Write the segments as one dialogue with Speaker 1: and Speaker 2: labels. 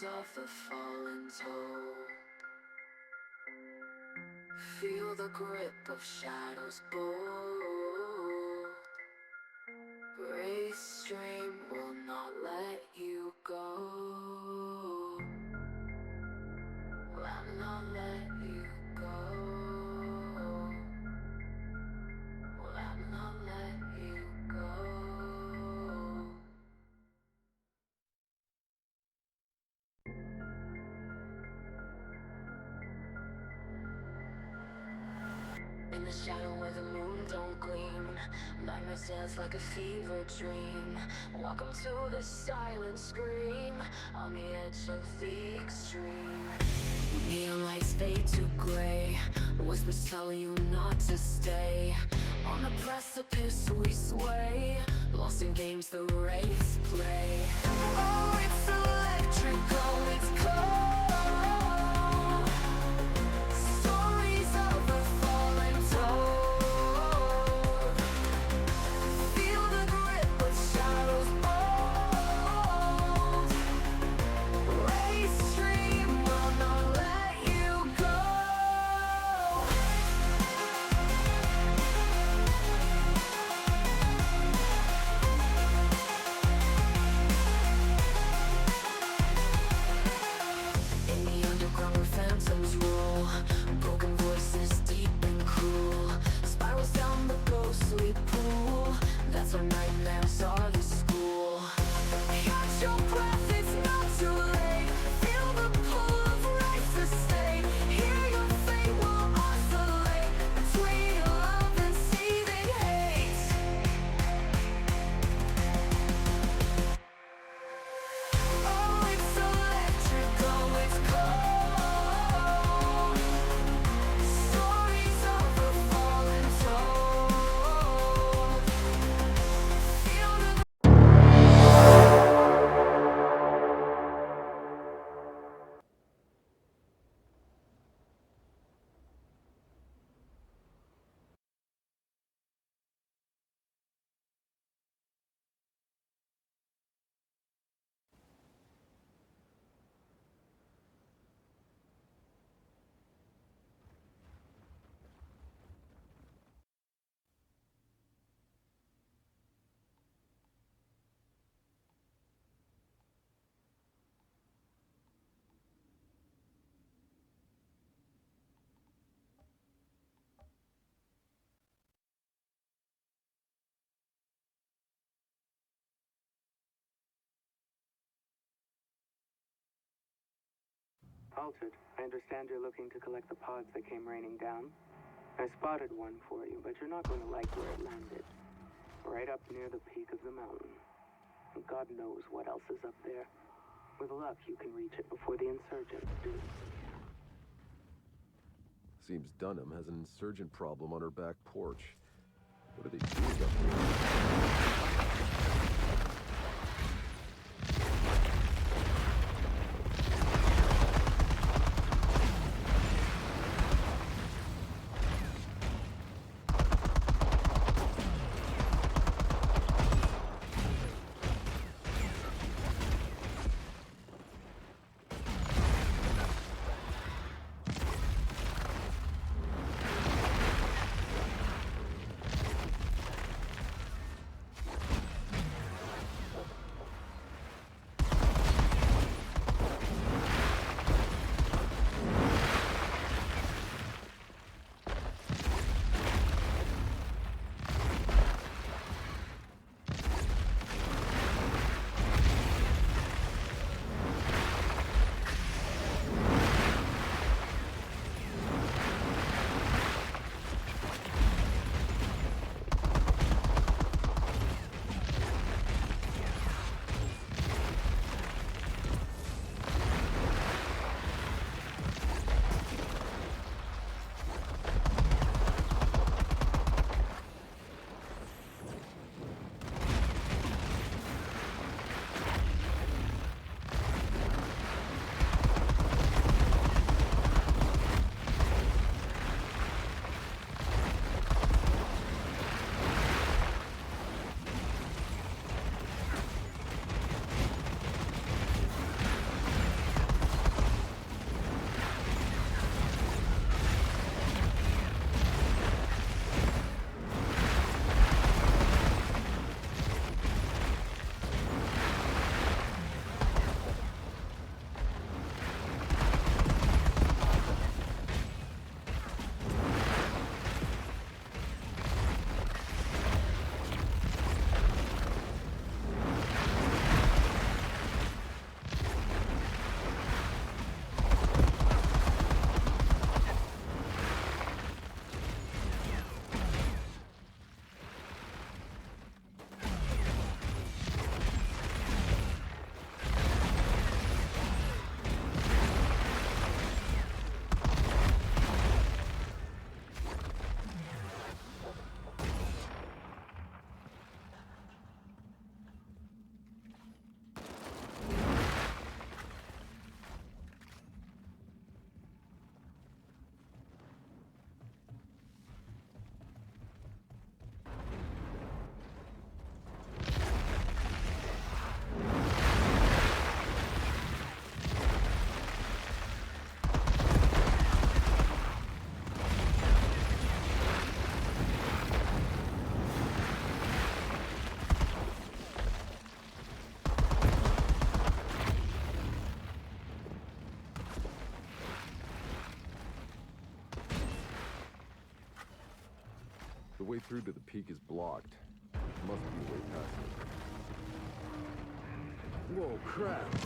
Speaker 1: stories of the fallen toad. Feel the grip of shadows bold. Grace stream will not let you go. Will not let you go. Will not let you go. In the shadow where the moon don't gleam, nightmares dance like a fever dream. Welcome to the silent scream, on the edge of the extreme. Neon lights fade to gray, whispers tell you not to stay. On the precipice we sway, lost in games the wraiths play. Oh, it's electrical, it's cold. Stories of a fallen toad. Feel the grip of shadows bold. Race stream will not let you go. In the underground where phantoms roll, broken voices deep and cruel, spirals down the ghostly pool. That's where nightmares are the school. Catch your breath, it's not too late. Feel the pull of life to stay. Hear your fate will oscillate between love and seething hate. Oh, it's electrical, it's cold. Stories of a fallen toad. Feel the
Speaker 2: Altered, I understand you're looking to collect the pods that came raining down. I spotted one for you, but you're not going to like where it landed. Right up near the peak of the mountain. And God knows what else is up there. With luck, you can reach it before the insurgents do.
Speaker 3: Seems Dunham has an insurgent problem on her back porch. What are they doing up here? way through to the peak is blocked. Must be a way past it. Whoa, crap! I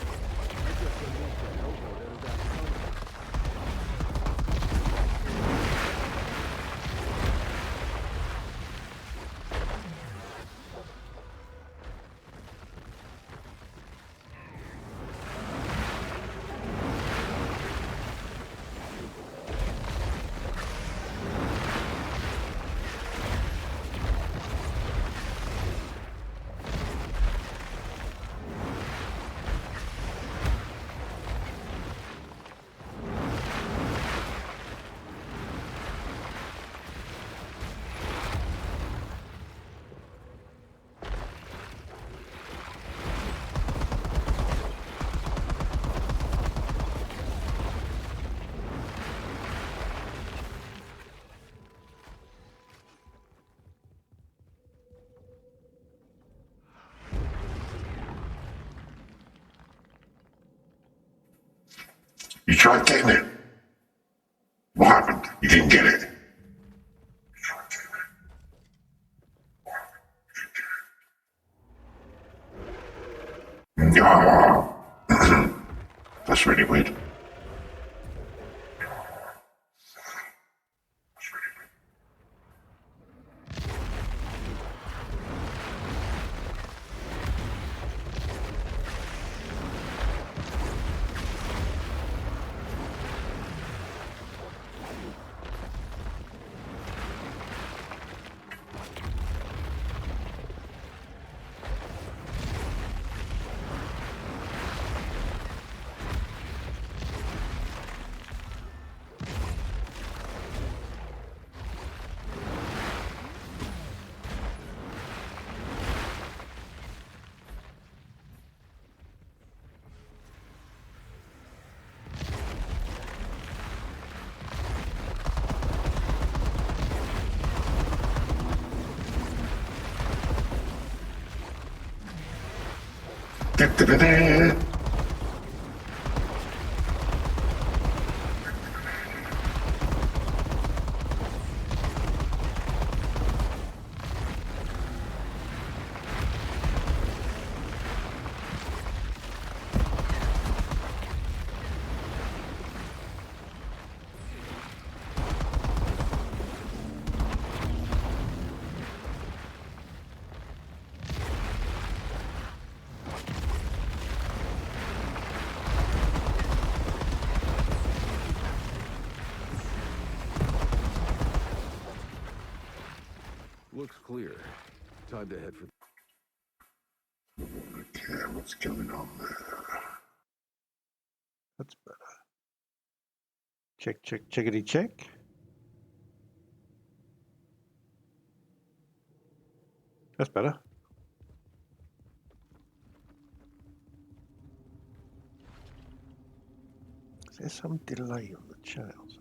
Speaker 3: just unleashed that hellboat out of that tunnel.
Speaker 4: You tried getting it. What happened? You didn't get it. No. That's really weird. Da-da-da-da.
Speaker 3: Looks clear. Time to head for...
Speaker 4: Okay, what's going on there?
Speaker 5: That's better. Check, check, checkity check. That's better. Is there some delay on the chat or something?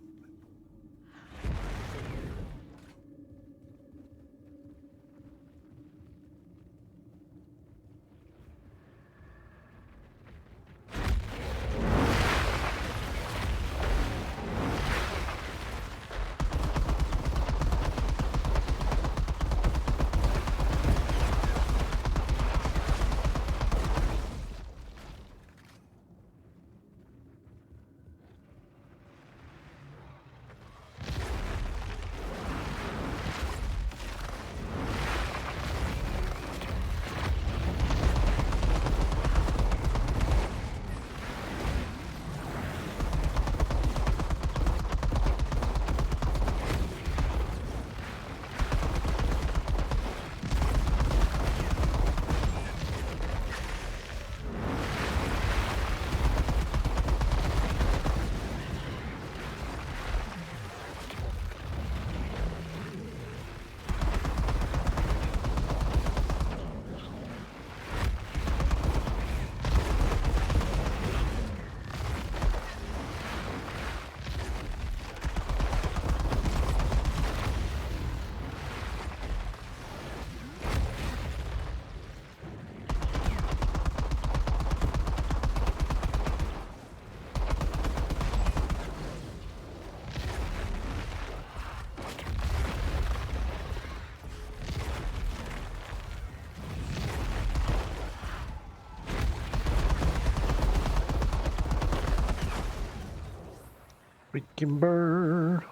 Speaker 5: Freaking bird.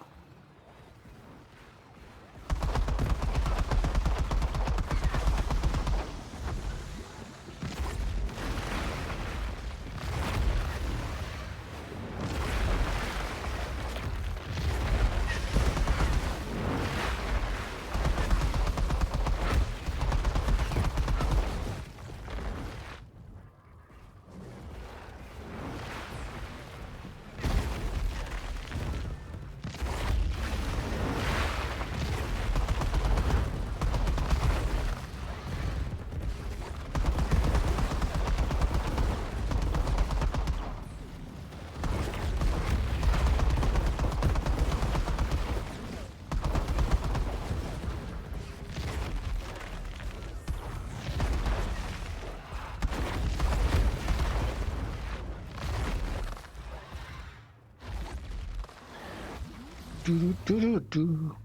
Speaker 5: Do do do do.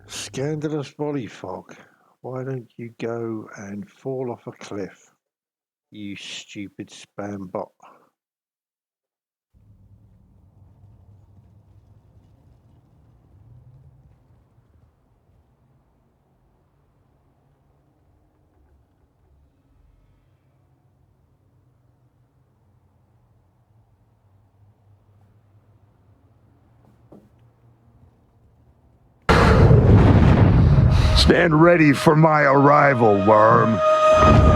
Speaker 5: Scandalous body fog. Why don't you go and fall off a cliff, you stupid spam bot?
Speaker 6: Stand ready for my arrival, worm.
Speaker 3: Dunham.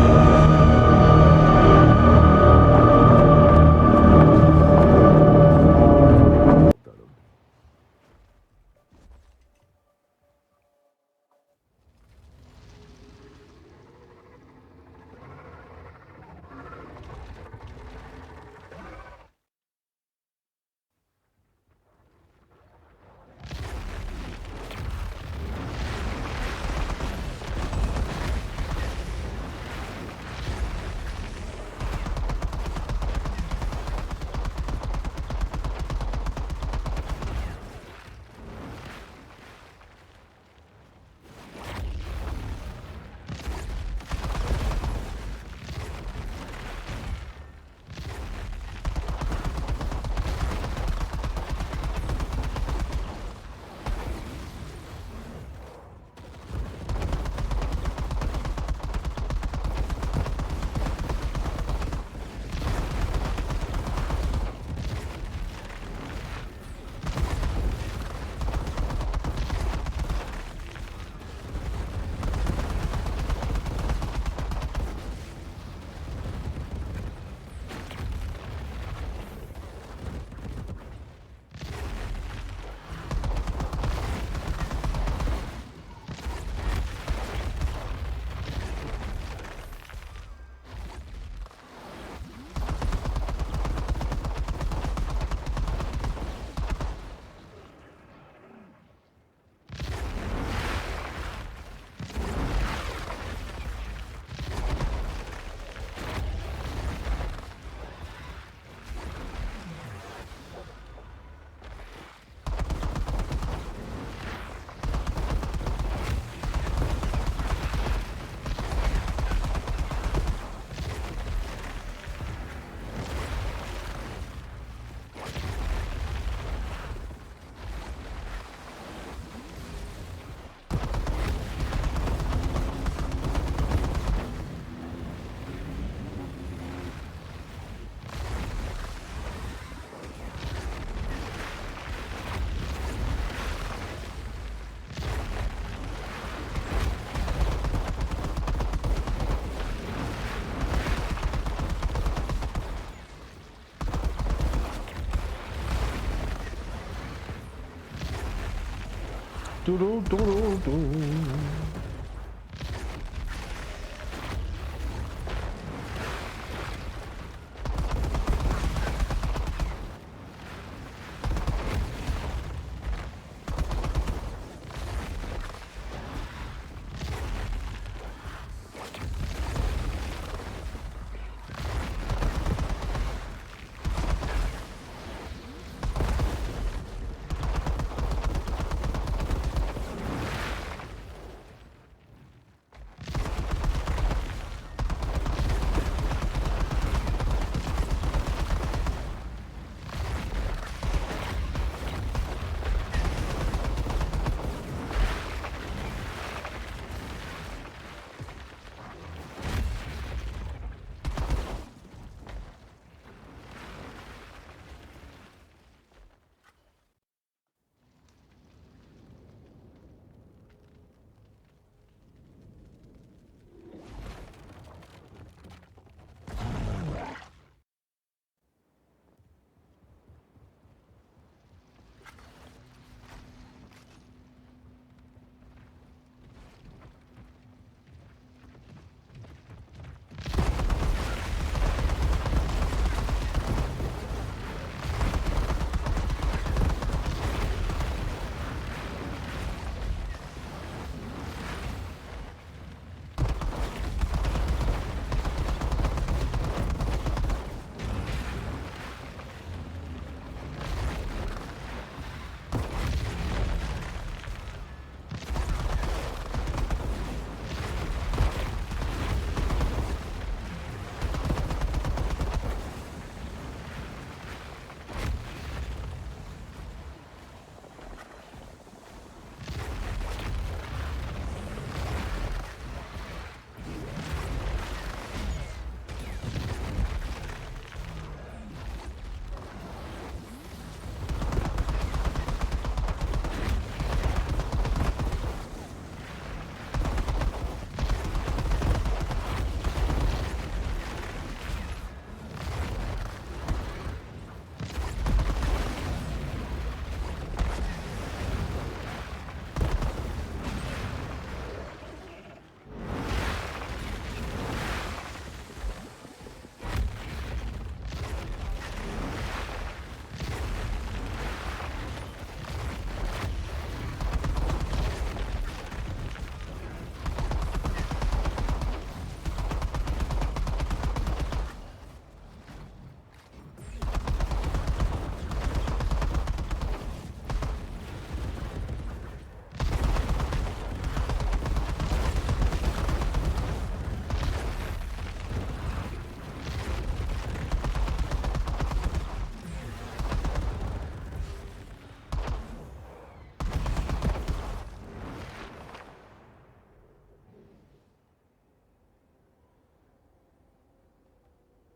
Speaker 5: Do do do do do.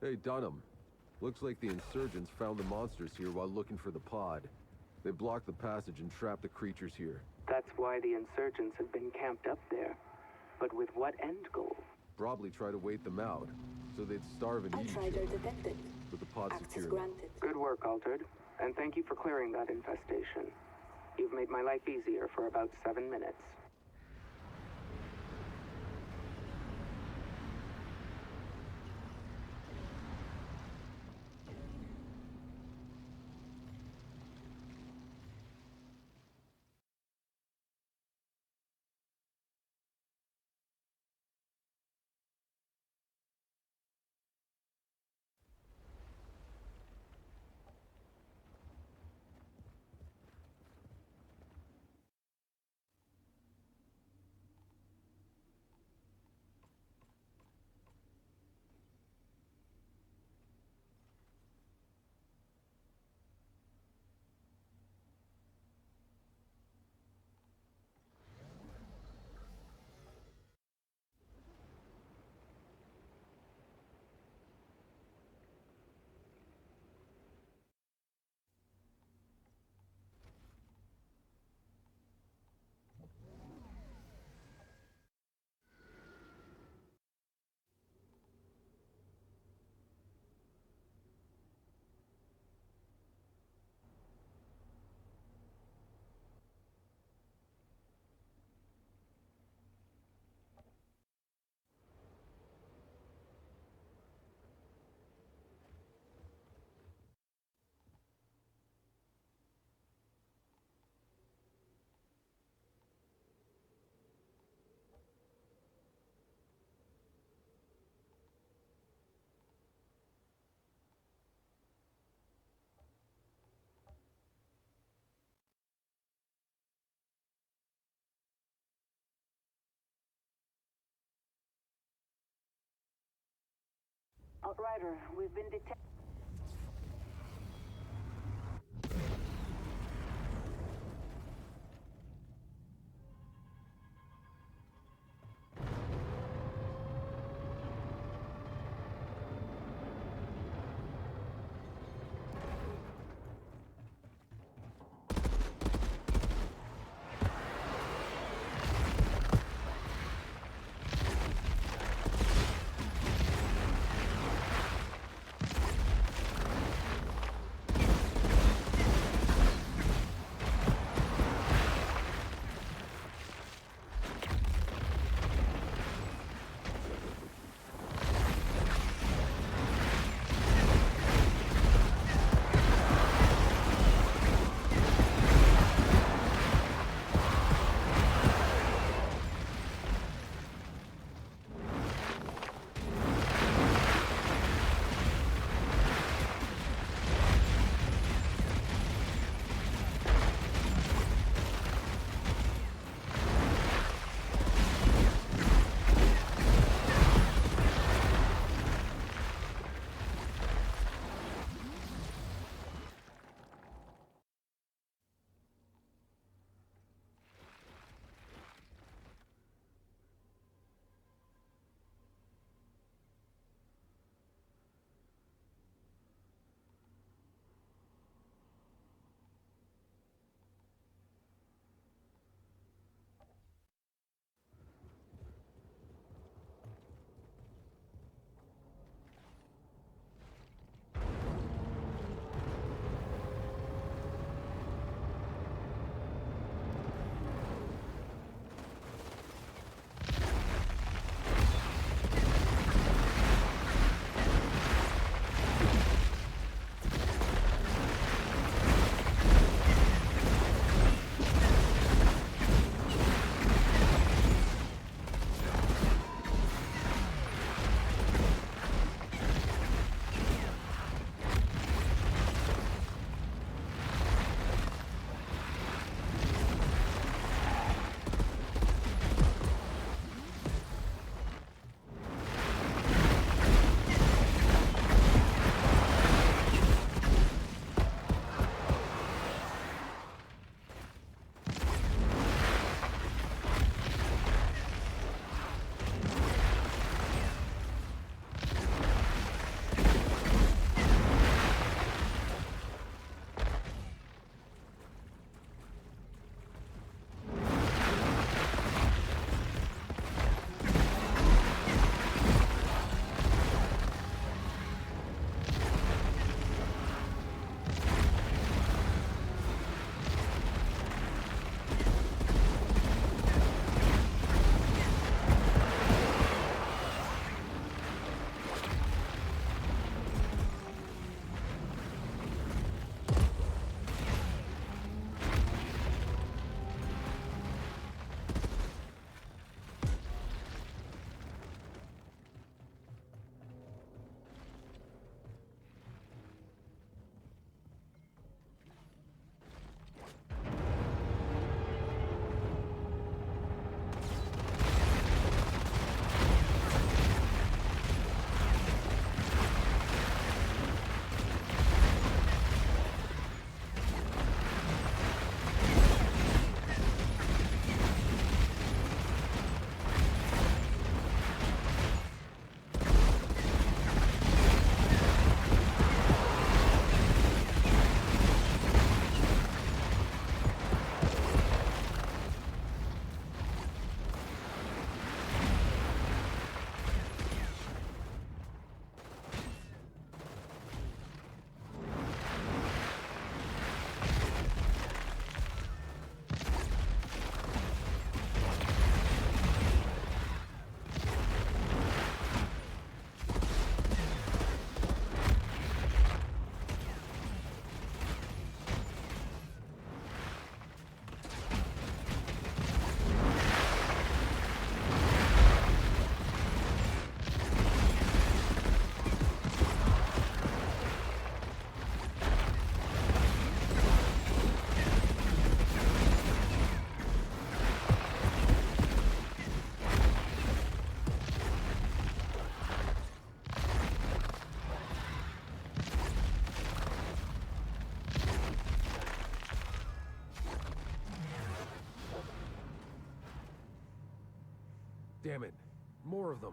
Speaker 3: Hey, Dunham. Looks like the insurgents found the monsters here while looking for the pod. They blocked the passage and trapped the creatures here.
Speaker 2: That's why the insurgents have been camped up there. But with what end goal?
Speaker 3: Probably try to wait them out, so they'd starve and eat each
Speaker 1: Outsider
Speaker 3: other.
Speaker 1: detected.
Speaker 3: With the pod
Speaker 1: Access
Speaker 3: secure.
Speaker 1: granted.
Speaker 2: Good work, Altered. And thank you for clearing that infestation. You've made my life easier for about 7 minutes.
Speaker 7: Outrider, we've been detected.
Speaker 3: Damn it. More of them.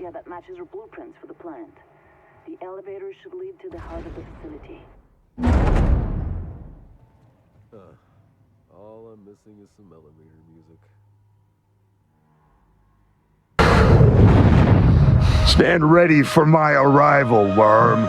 Speaker 7: Yeah, that matches our blueprints for the plant. The elevator should lead to the heart of the facility.
Speaker 3: All I'm missing is some elevator music.
Speaker 6: Stand ready for my arrival, worm.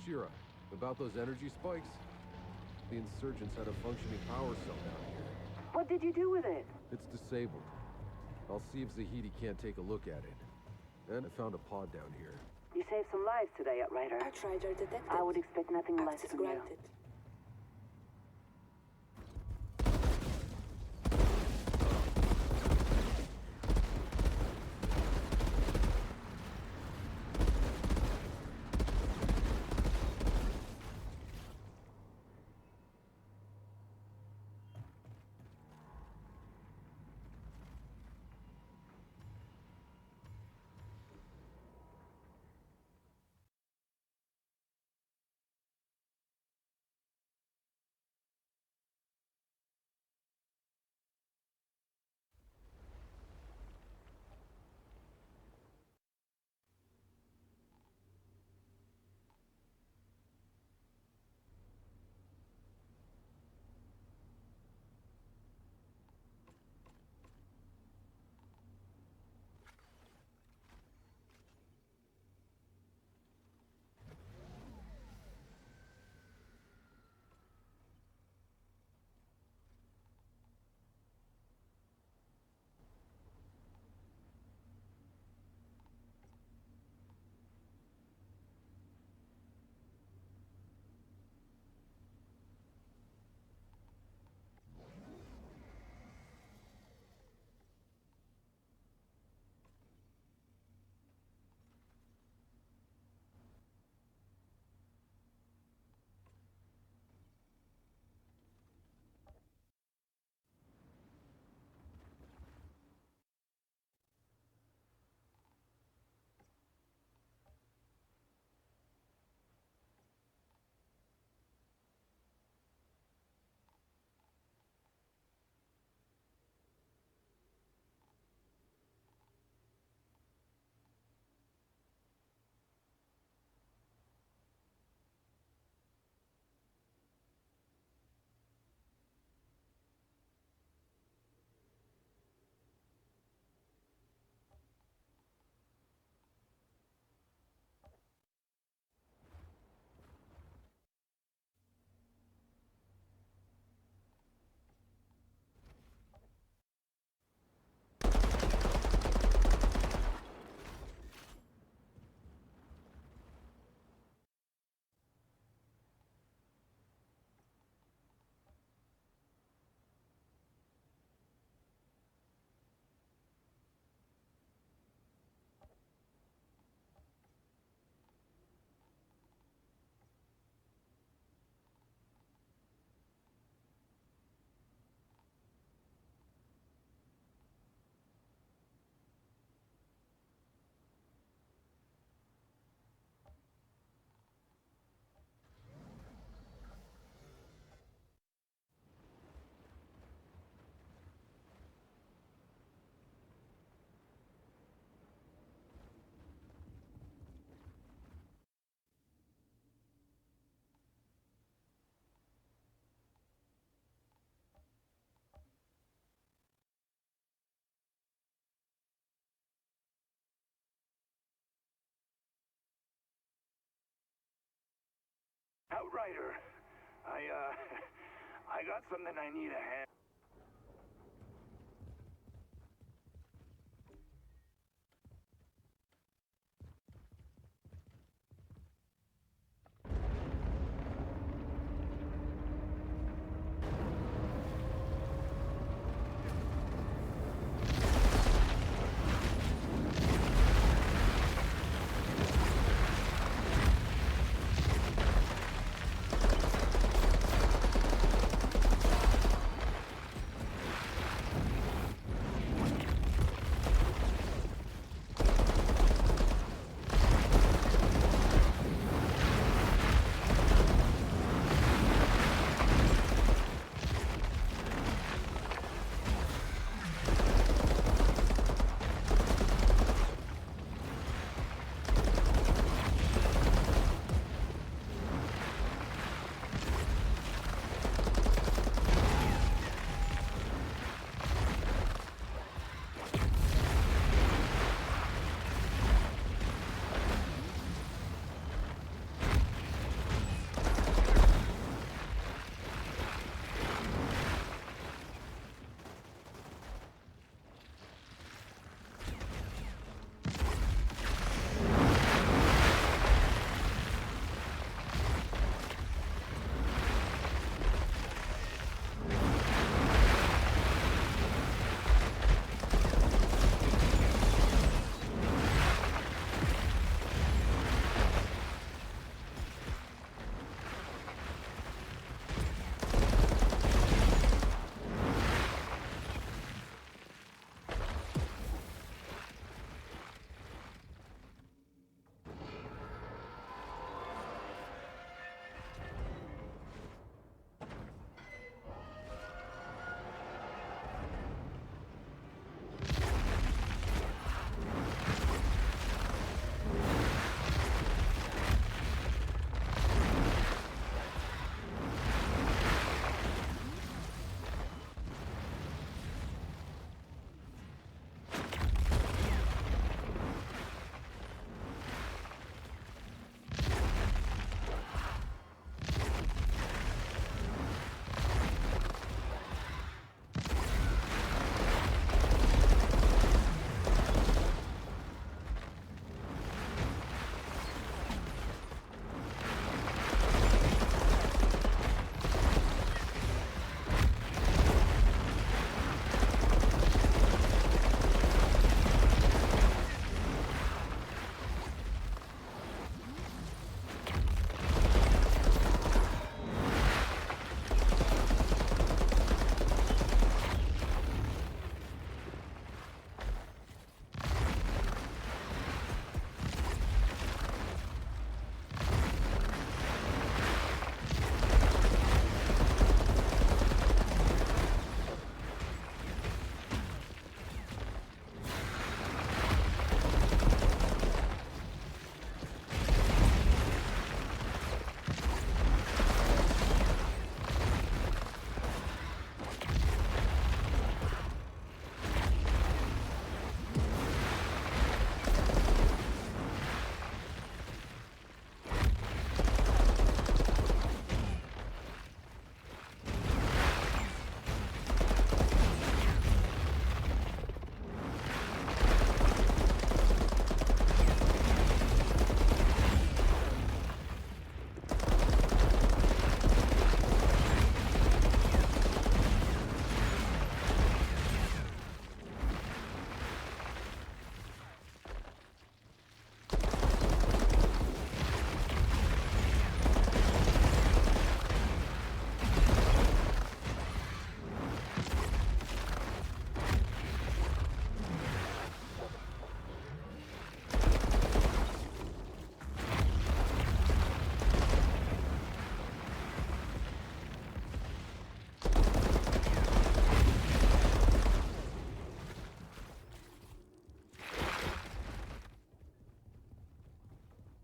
Speaker 3: Shira, about those energy spikes? The insurgents had a functioning power cell down here.
Speaker 7: What did you do with it?
Speaker 3: It's disabled. I'll see if Zahidi can't take a look at it. And I found a pod down here.
Speaker 7: You saved some lives today, Outrider.
Speaker 1: Outrider detected.
Speaker 7: I would expect nothing less
Speaker 1: Access
Speaker 7: from you.
Speaker 1: granted.
Speaker 6: Outrider. I got something I need a hand.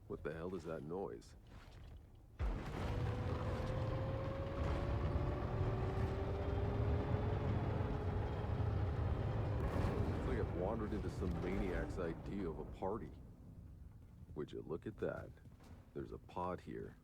Speaker 3: What the hell is that noise? It's like I've wandered into some maniac's idea of a party. Would you look at that? There's a pod here.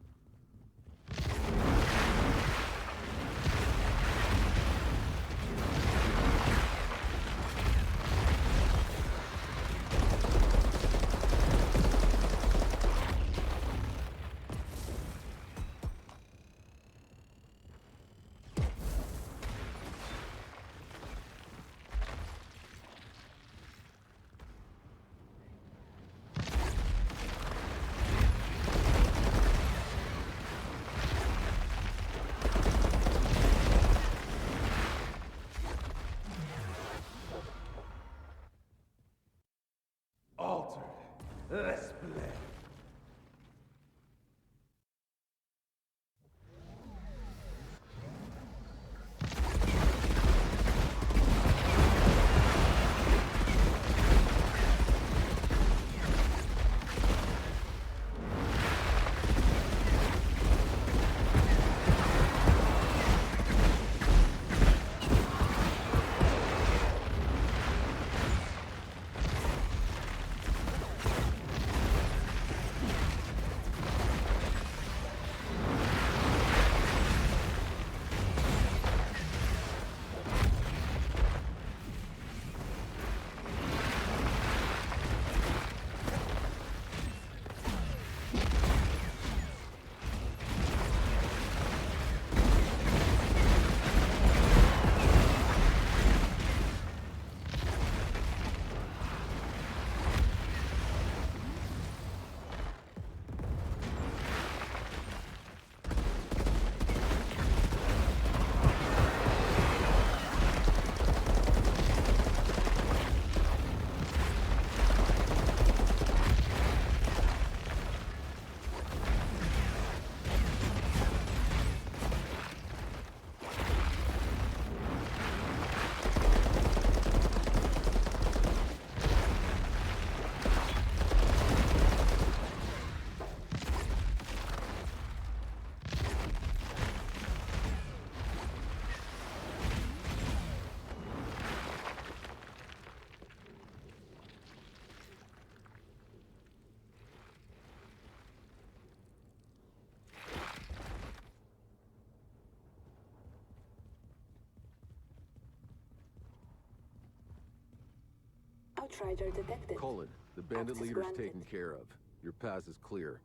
Speaker 1: Outrider detected.
Speaker 3: Cullen, the bandit
Speaker 1: Access
Speaker 3: leader's
Speaker 1: granted.
Speaker 3: taken care of. Your pass is clear.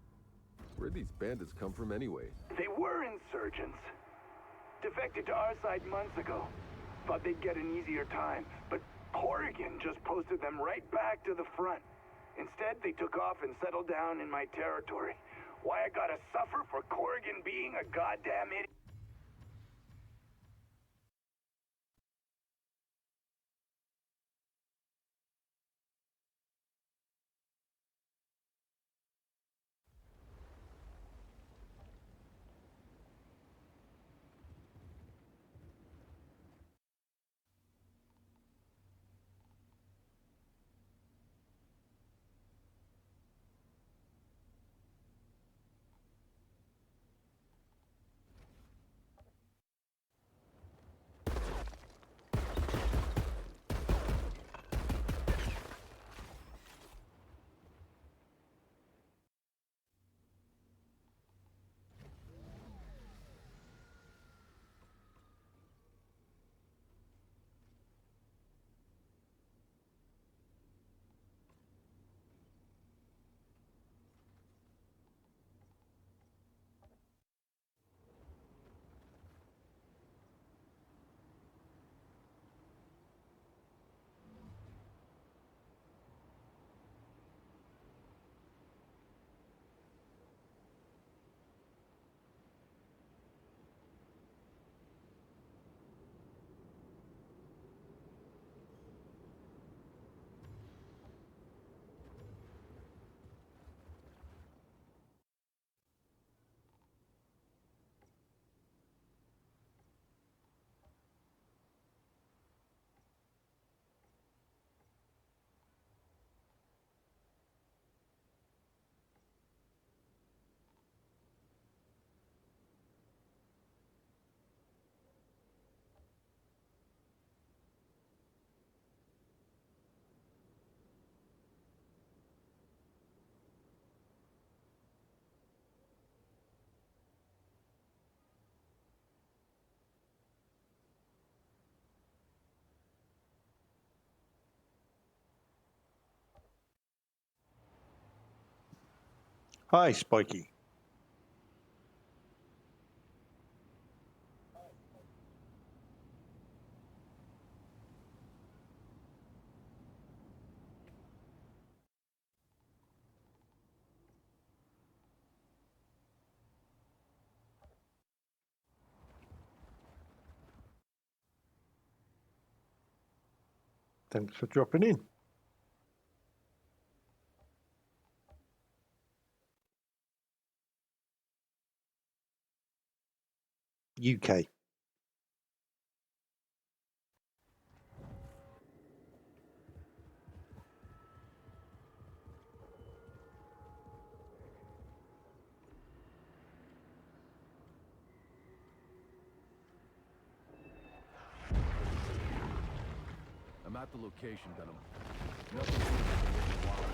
Speaker 3: Where'd these bandits come from anyway?
Speaker 8: They were insurgents. Defected to our side months ago. Thought they'd get an easier time, but Corrigan just posted them right back to the front. Instead, they took off and settled down in my territory. Why I gotta suffer for Corrigan being a goddamn idiot?
Speaker 5: Hi, Spiky. Thanks for dropping in. UK.
Speaker 3: I'm at the location, Dunham. Nothing seems to be working well.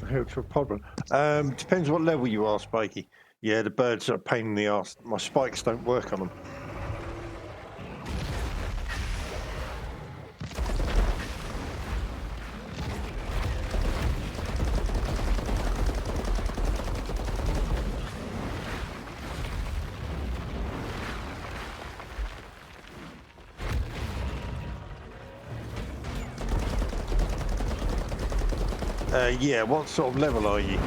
Speaker 5: It's a problem. Depends what level you are, Spikey. Yeah, the birds are a pain in the arse. My spikes don't work on them. Yeah, what sort of level are you?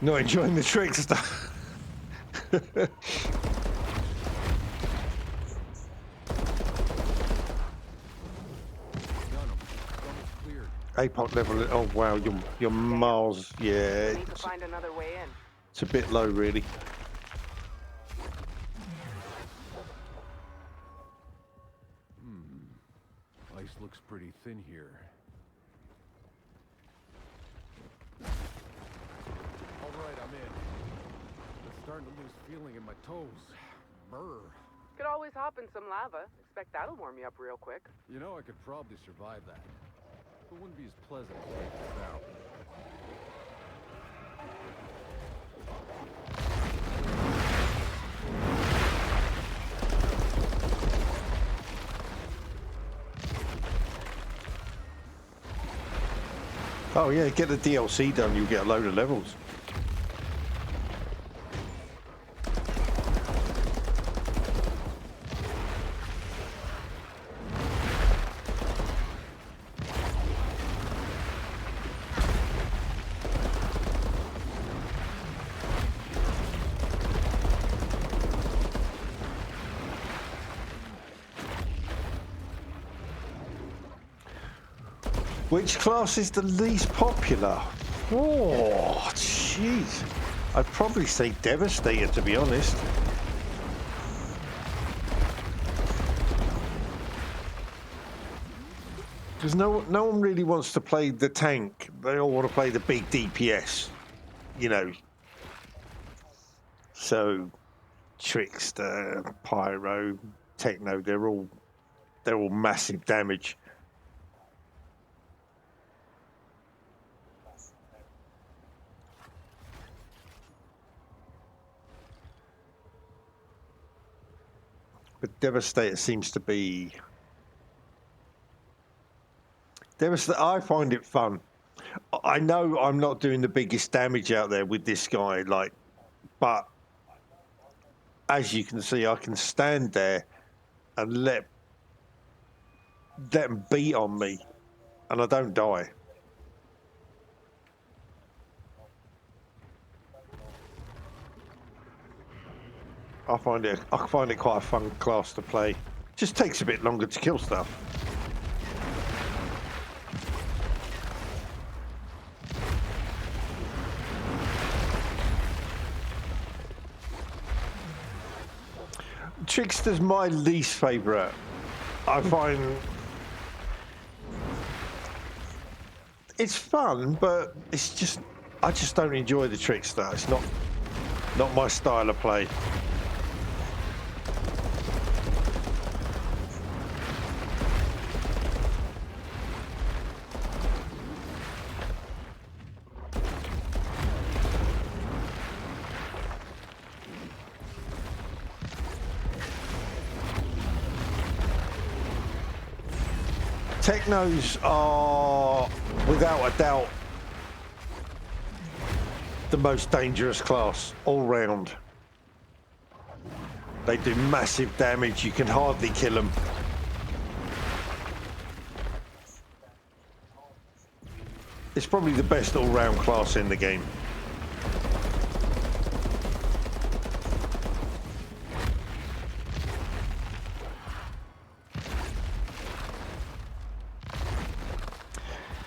Speaker 5: Not enjoying the trickster. APOC level. Oh wow, you're miles. Yeah,
Speaker 9: We need to find another way in.
Speaker 5: it's a bit low, really.
Speaker 3: Ice looks pretty thin here. All right, I'm in. I'm starting to lose feeling in my toes. Brr.
Speaker 9: Could always hop in some lava. Expect that'll warm you up real quick.
Speaker 3: You know, I could probably survive that. It wouldn't be as pleasant as it is now.
Speaker 5: Oh yeah, get the DLC done, you'll get a load of levels. Which class is the least popular? Oh, jeez. I'd probably say Devastator, to be honest. Because no one really wants to play the tank. They all want to play the big DPS, you know. So, Trickster, Pyro, Techno, they're all massive damage. But Devastator seems to be... I find it fun. I know I'm not doing the biggest damage out there with this guy, like, but as you can see, I can stand there and let them beat on me, and I don't die. I find it quite a fun class to play. Just takes a bit longer to kill stuff. Trickster's my least favourite. I find it's fun, but it's just I just don't enjoy the Trickster. It's not my style of play. Technos are, without a doubt, the most dangerous class all round. They do massive damage. You can hardly kill them. It's probably the best all-round class in the game.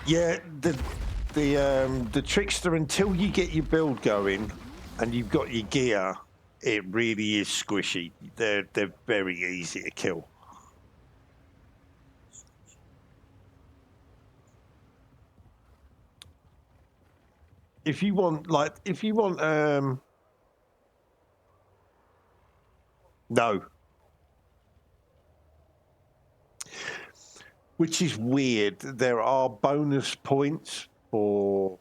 Speaker 5: Yeah, the Trickster, until you get your build going and you've got your gear, it really is squishy. They're very easy to kill. If you want no. Which is weird. There are bonus points for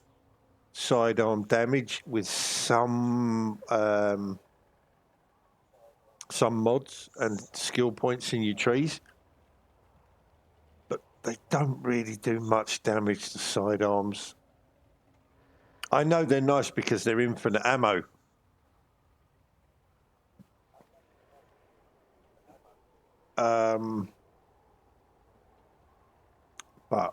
Speaker 5: sidearm damage with some mods and skill points in your trees, but they don't really do much damage to sidearms. I know they're nice because they're infinite ammo. But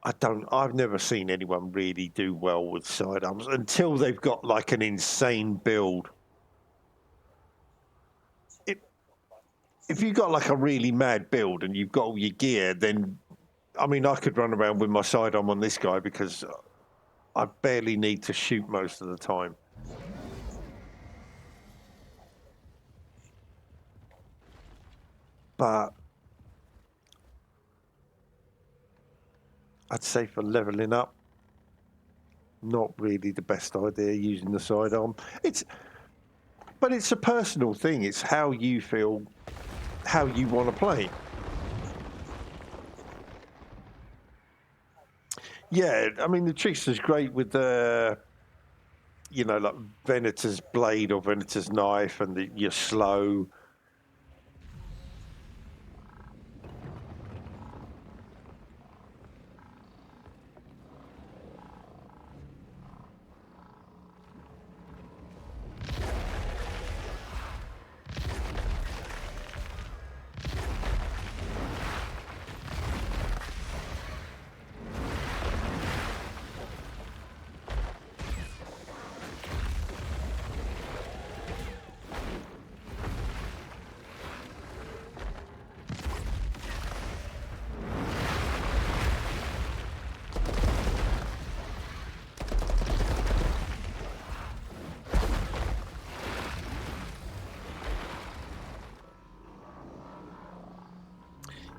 Speaker 5: I've never seen anyone really do well with sidearms until they've got like an insane build. If you've got like a really mad build and you've got all your gear, then, I mean, I could run around with my sidearm on this guy because I barely need to shoot most of the time. But I'd say for leveling up, not really the best idea using the sidearm. But it's a personal thing. It's how you feel, how you want to play. Yeah, I mean, the Trickster's great with the, you know, like Venator's blade or Venator's knife, and you're slow.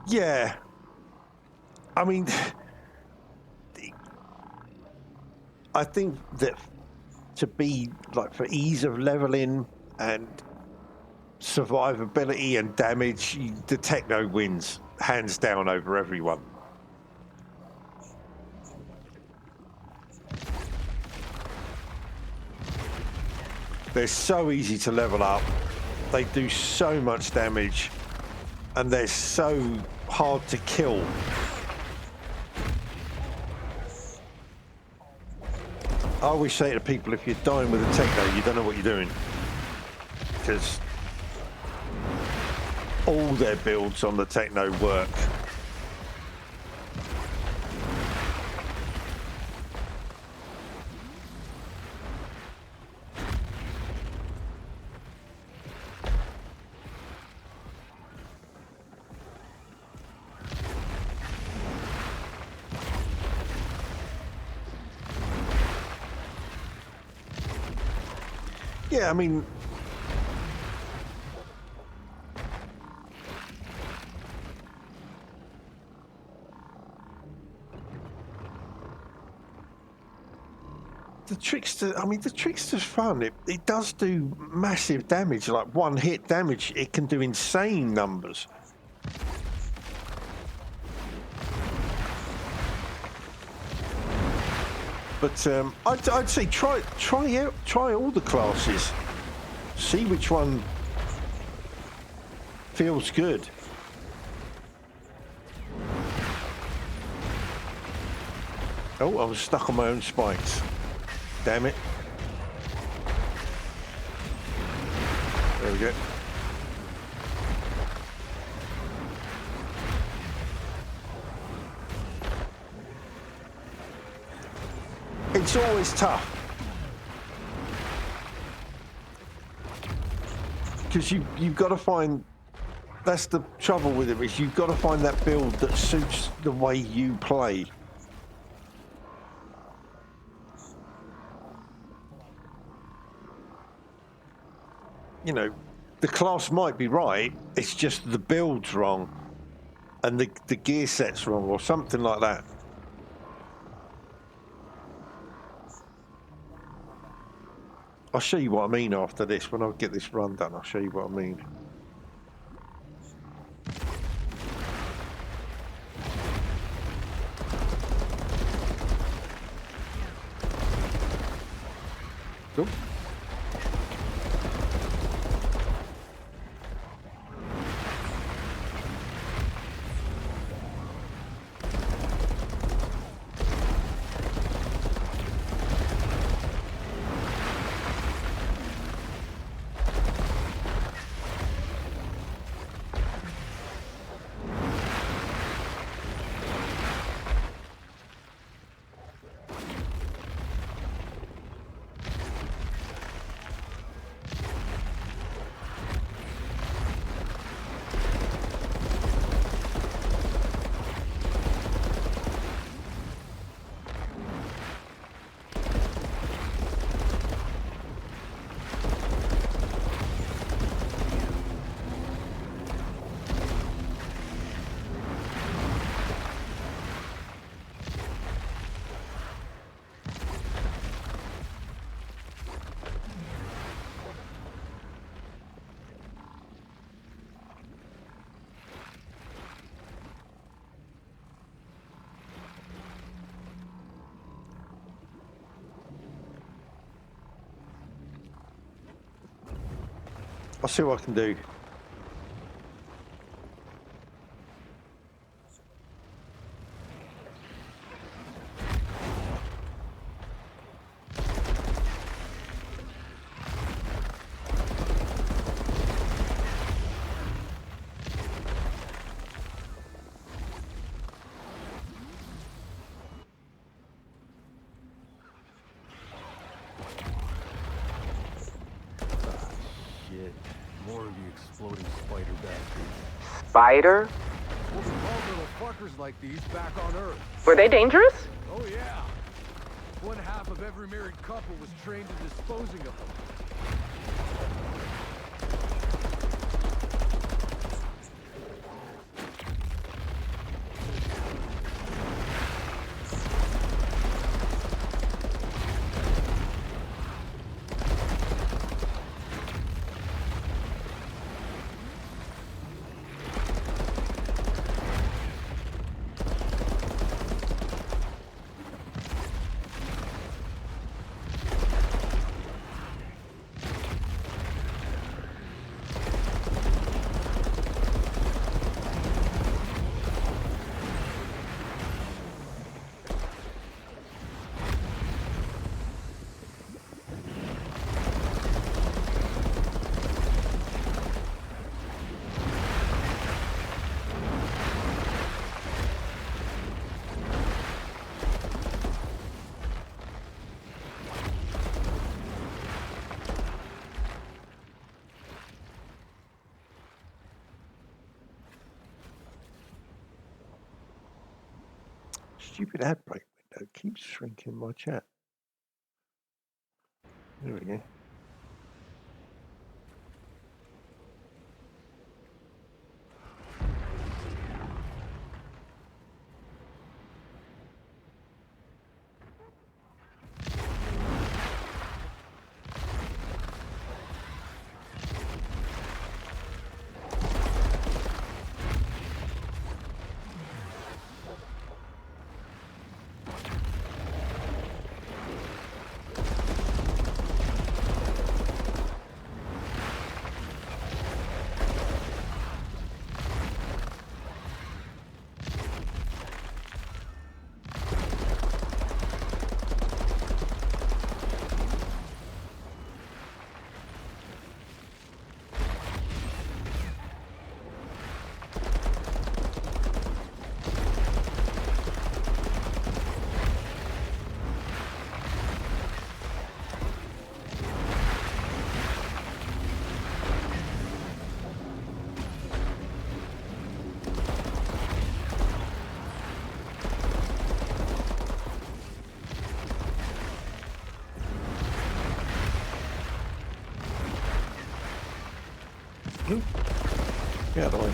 Speaker 5: Yeah, I mean, I think that to be like for ease of leveling and survivability and damage, the Techno wins hands down over everyone. They're so easy to level up. They do so much damage, and they're so hard to kill. I always say to people, if you're dying with a Techno, you don't know what you're doing, because all their builds on the Techno work. Yeah, I mean, the Trickster's fun. It does do massive damage, like one hit damage. It can do insane numbers. But I'd say try all the classes. See which one feels good. Oh, I was stuck on my own spikes. Damn it. There we go. It's always tough. Because you've got to find, that's the trouble with it, is you've got to find that build that suits the way you play. You know, the class might be right, it's just the build's wrong and the gear set's wrong or something like that. I'll show you what I mean after this. When I get this run done, I'll show you what I mean. Cool. I'll see what I can do.
Speaker 3: More of the exploding spider bastards.
Speaker 9: Spider?
Speaker 3: Well, we called little fuckers like these back on Earth.
Speaker 9: Were they dangerous?
Speaker 3: Oh yeah. One half of every married couple was trained in disposing of them.
Speaker 5: Stupid ad break window keeps shrinking my chat. There we go. Get out of the way.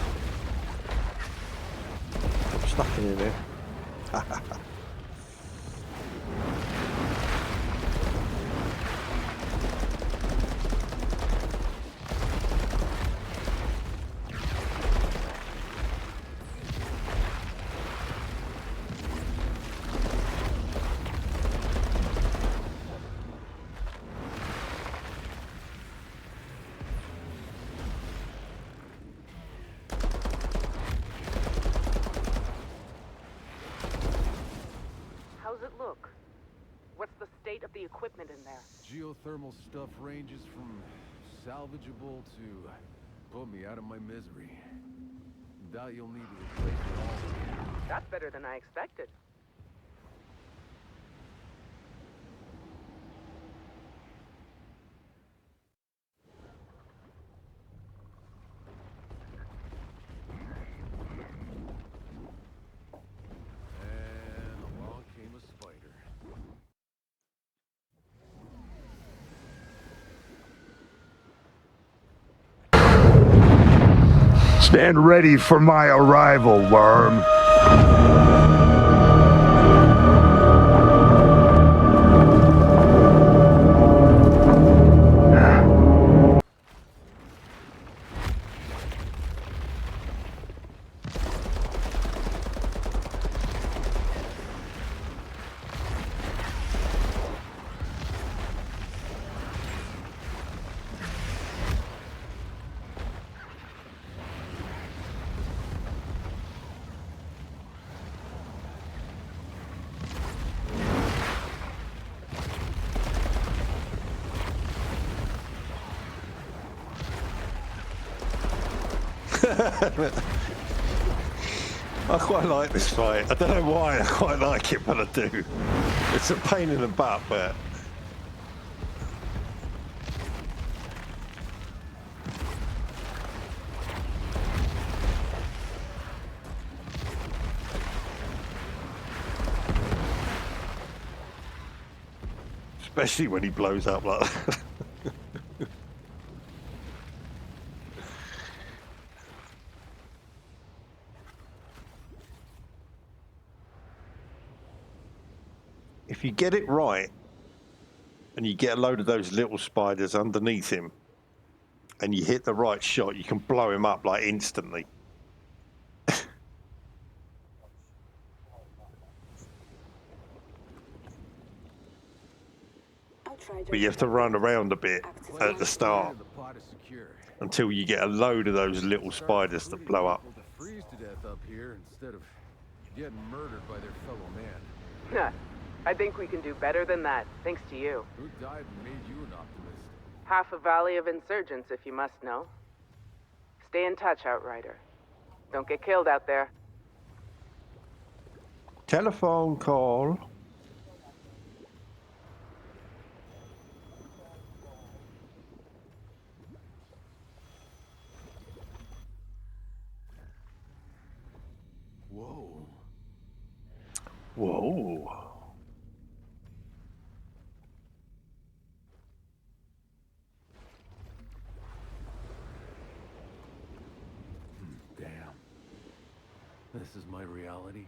Speaker 5: I'm stuck in here.
Speaker 9: How's it look? What's the state of the equipment in there?
Speaker 3: Geothermal stuff ranges from salvageable to put me out of my misery. Doubt you'll need to replace it all.
Speaker 9: That's better than I expected.
Speaker 3: And along came a spider.
Speaker 6: Stand ready for my arrival, worm.
Speaker 5: I quite like this fight. I don't know why I quite like it, but I do. It's a pain in the butt, but... Especially when he blows up like that. If you get it right, and you get a load of those little spiders underneath him, and you hit the right shot, you can blow him up like instantly. But you have to run around a bit at the start until you get a load of those little spiders that blow up.
Speaker 3: To freeze to death up here instead of getting murdered by their fellow man.
Speaker 9: I think we can do better than that, thanks to you.
Speaker 3: Who died and made you an optimist?
Speaker 9: Half a valley of insurgents, if you must know. Stay in touch, Outrider. Don't get killed out there.
Speaker 5: Telephone call.
Speaker 3: Whoa.
Speaker 5: Whoa.
Speaker 3: Damn. This is my reality.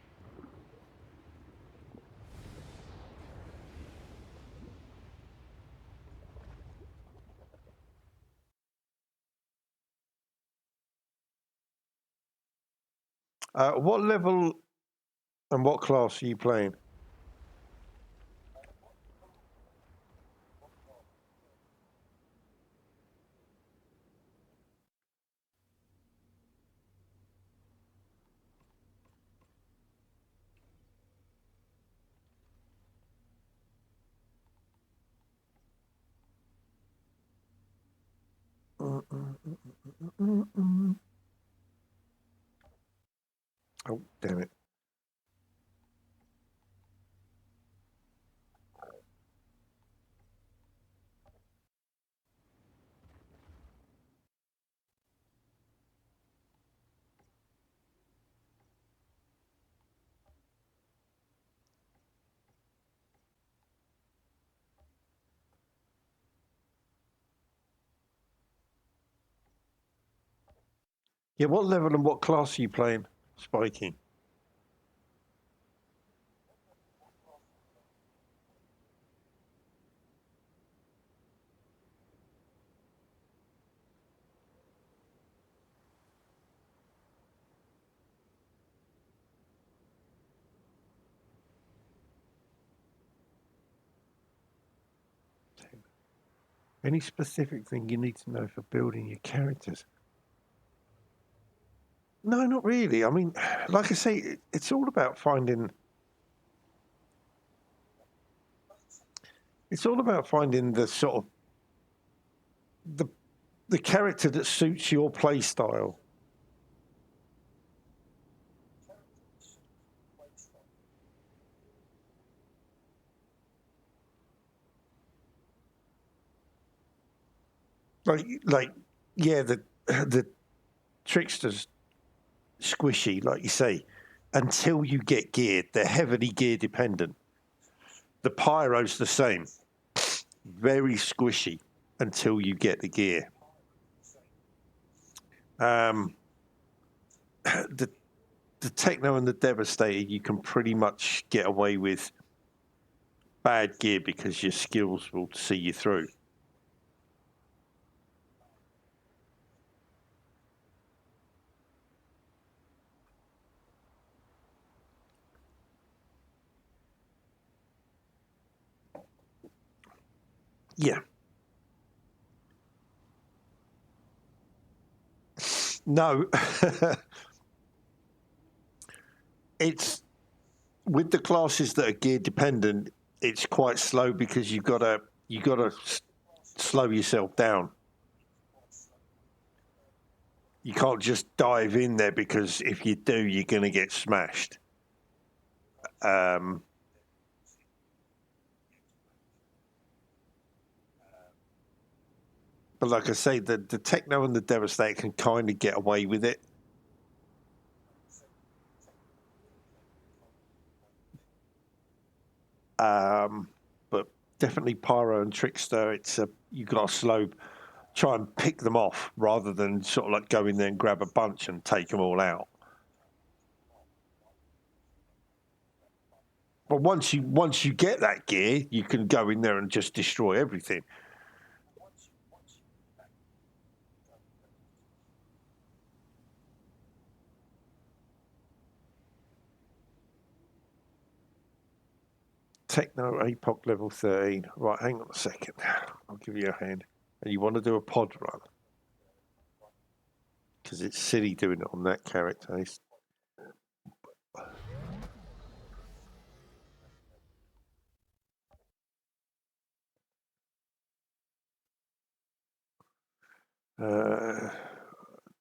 Speaker 5: What level and what class are you playing? Oh, damn it. Yeah, what level and what class are you playing, Spikey? Any specific thing you need to know for building your characters? No, not really. I mean, like I say, it's all about finding. It's all about finding the sort of the character that suits your play style. Like, yeah, the trickster's squishy, like you say, until you get geared. They're heavily gear dependent. The pyro's the same, very squishy until you get the gear. The Techno and the Devastator, you can pretty much get away with bad gear because your skills will see you through. Yeah. No. It's with the classes that are gear dependent, it's quite slow because you gotta slow yourself down. You can't just dive in there because if you do, you're gonna get smashed. But like I say, the Techno and the Devastator can kind of get away with it. But definitely Pyro and Trickster, you got to try and pick them off rather than sort of like go in there and grab a bunch and take them all out. But once you get that gear, you can go in there and just destroy everything. Techno APOC level 13. Right, hang on a second. I'll give you a hand. And you want to do a pod run? Because it's silly doing it on that character.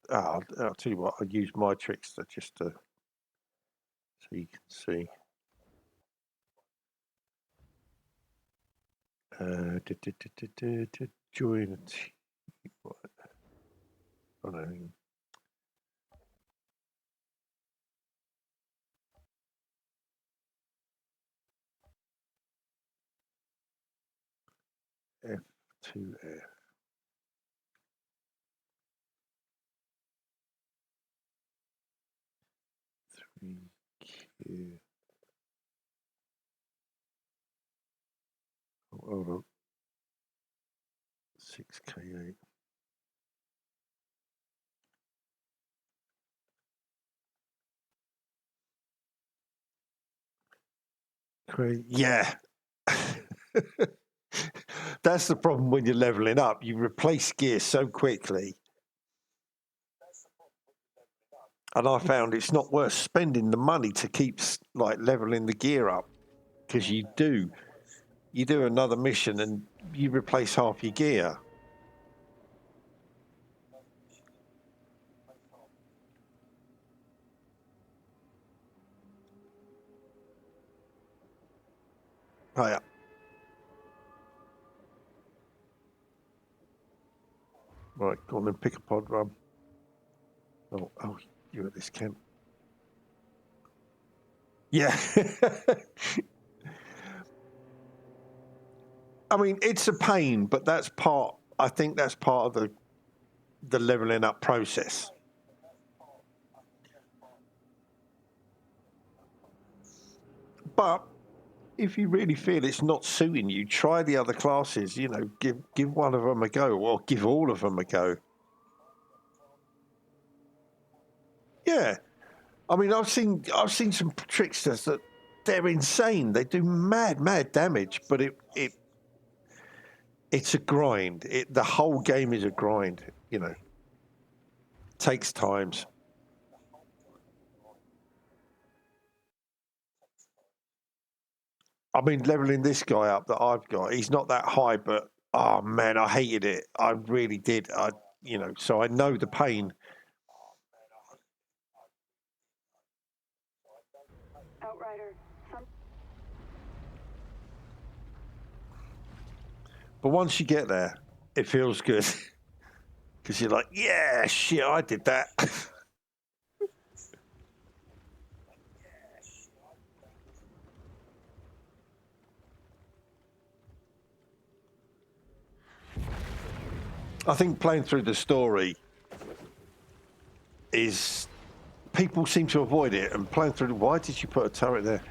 Speaker 5: I'll tell you what, I'll use my Trickster just so you can see. Join a team. Oh no. F2F. Q. Oh, hold on. 6K8. Great. Yeah. That's the problem when you're leveling up. You replace gear so quickly. And I found it's not worth spending the money to keep like leveling the gear up, because you do another mission and you replace half your gear. Oh, yeah. Right, go on then, pick a pod run. Oh, you're at this camp. Yeah. I mean, it's a pain, but I think that's part of the leveling up process. But if you really feel it's not suiting you, try the other classes. You know, give one of them a go, or give all of them a go. Yeah, I mean, I've seen some tricksters that they're insane. They do mad damage, but it's a grind. The whole game is a grind. You know, takes times. I mean, leveling this guy up that I've got, he's not that high, but oh man, I hated it. I really did. So I know the pain.
Speaker 7: Outrider,
Speaker 5: But once you get there, it feels good because you're like, yeah, shit, I did that. I think playing through the story is, people seem to avoid it, and playing through, why did you put a turret there?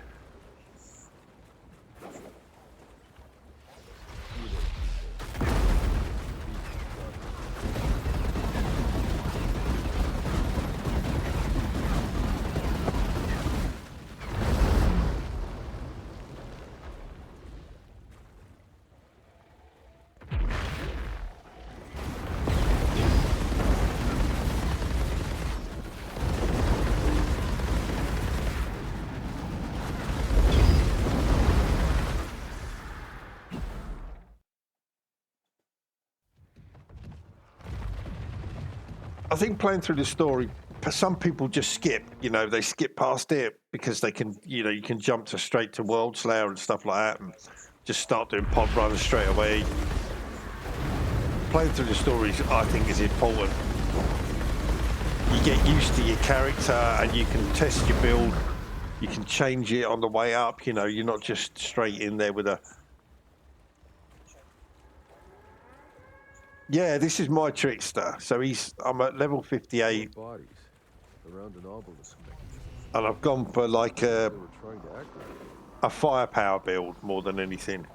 Speaker 5: I think playing through the story, some people just skip, they skip past it because they can, you can jump straight to World Slayer and stuff like that and just start doing pod runs straight away. Playing through the stories, I think, is important. You get used to your character and you can test your build. You can change it on the way up, you're not just straight in there with a... Yeah, this is my trickster. So I'm at level 58.
Speaker 3: Bodies around an obelisk.
Speaker 5: And I've gone for like a firepower build more than anything.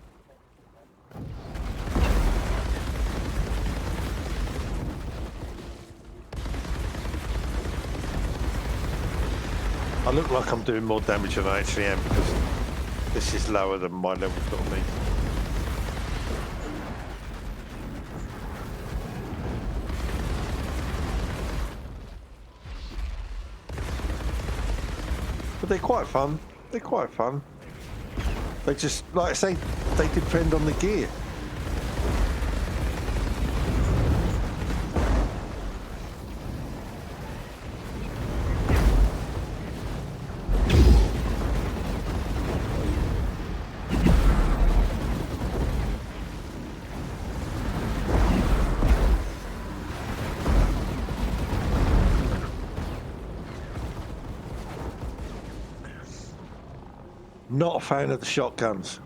Speaker 5: I look like I'm doing more damage than I actually am because this is lower than my level sort of me. But they're quite fun. They're quite fun. They just, like I say, they depend on the gear. Not a fan of the shotguns.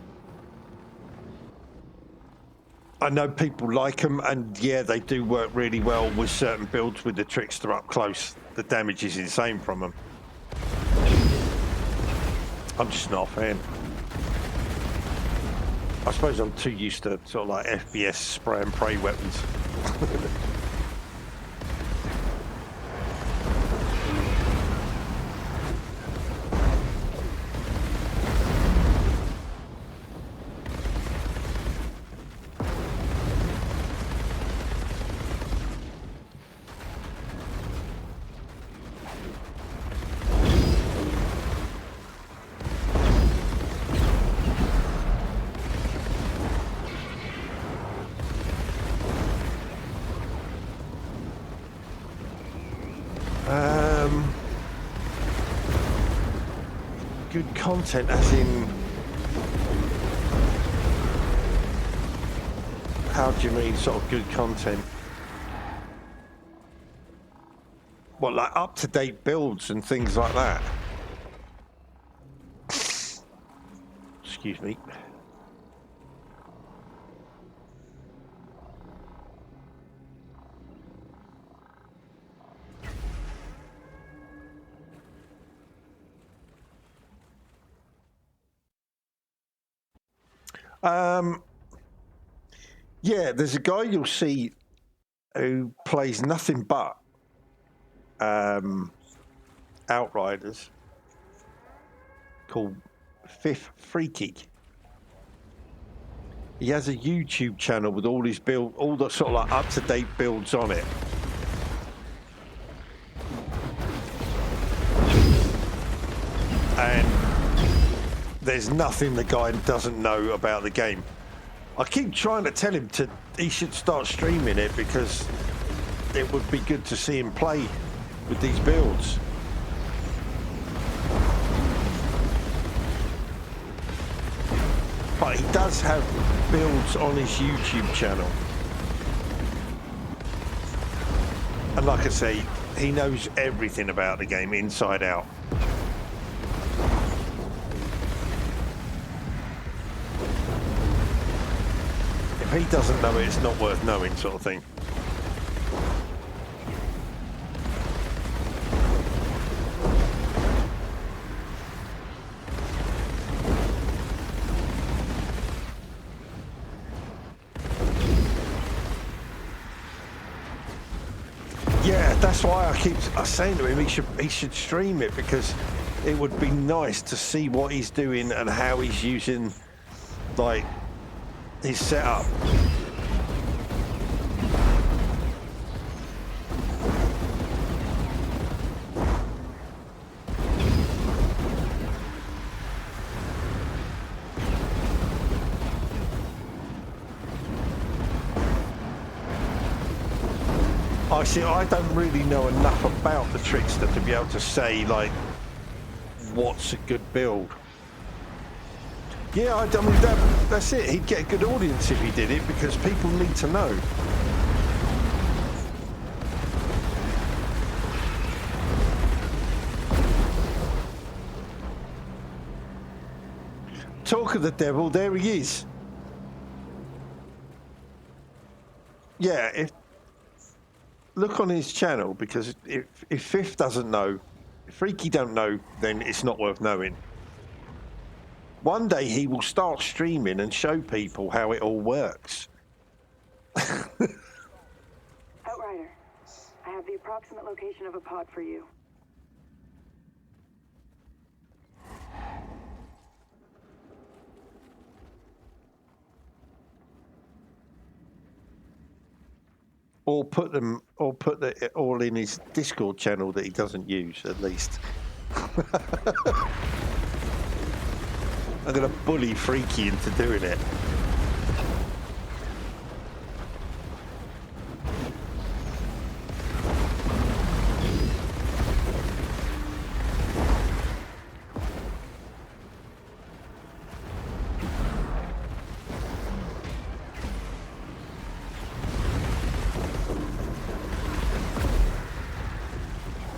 Speaker 5: I know people like them, and yeah, they do work really well with certain builds with the trickster up close. The damage is insane from them. I'm just not a fan. I suppose I'm too used to sort of like FPS spray and pray weapons. Good content, as in, how do you mean sort of good content? What, like up-to-date builds and things like that? Excuse me. Yeah, there's a guy you'll see who plays nothing but Outriders called Fifth Freaky. He has a YouTube channel with all his build, all the sort of like up-to-date builds on it. And there's nothing the guy doesn't know about the game. I keep trying to tell him he should start streaming it because it would be good to see him play with these builds. But he does have builds on his YouTube channel. And like I say, he knows everything about the game inside out. If he doesn't know it, it's not worth knowing, sort of thing. Yeah, that's why I keep saying to him he should stream it, because it would be nice to see what he's doing and how he's using like his setup. I see. I don't really know enough about the Trickster to be able to say like what's a good build. Yeah, I mean that's it. He'd get a good audience if he did it, because people need to know. Talk of the devil, there he is. Yeah, look on his channel, because if Fifth doesn't know, if Freaky don't know, then it's not worth knowing. One day he will start streaming and show people how it all works.
Speaker 7: Outrider, I have the approximate location of a pod for you.
Speaker 5: Or put it all in his Discord channel that he doesn't use, at least. I'm gonna bully Freaky into doing it.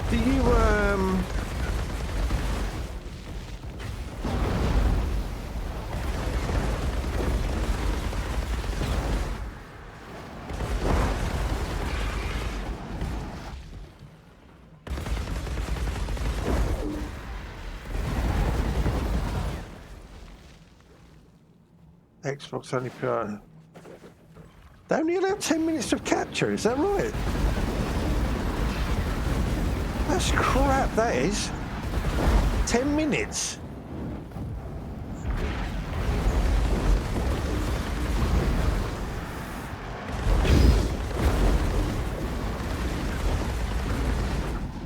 Speaker 5: Do you Xbox only put. They only allow 10 minutes of capture, is that right? That's crap, that is. 10 minutes.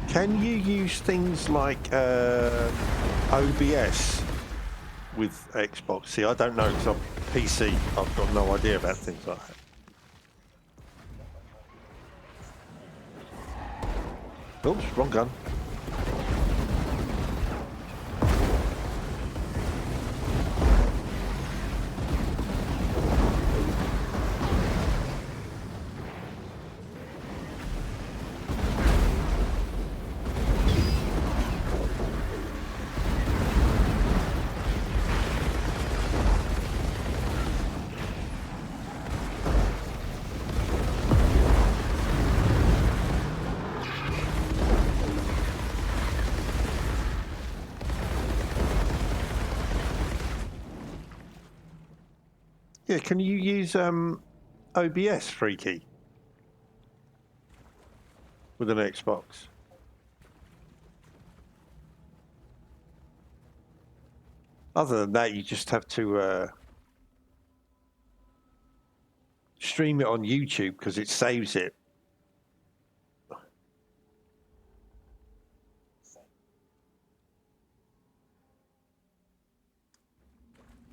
Speaker 5: Can you use things like OBS with Xbox? See, I don't know, because I'm PC. I've got no idea about things like that. Oops, wrong gun. Yeah, can you use OBS, Freaky? With an Xbox? Other than that, you just have to stream it on YouTube because it saves it.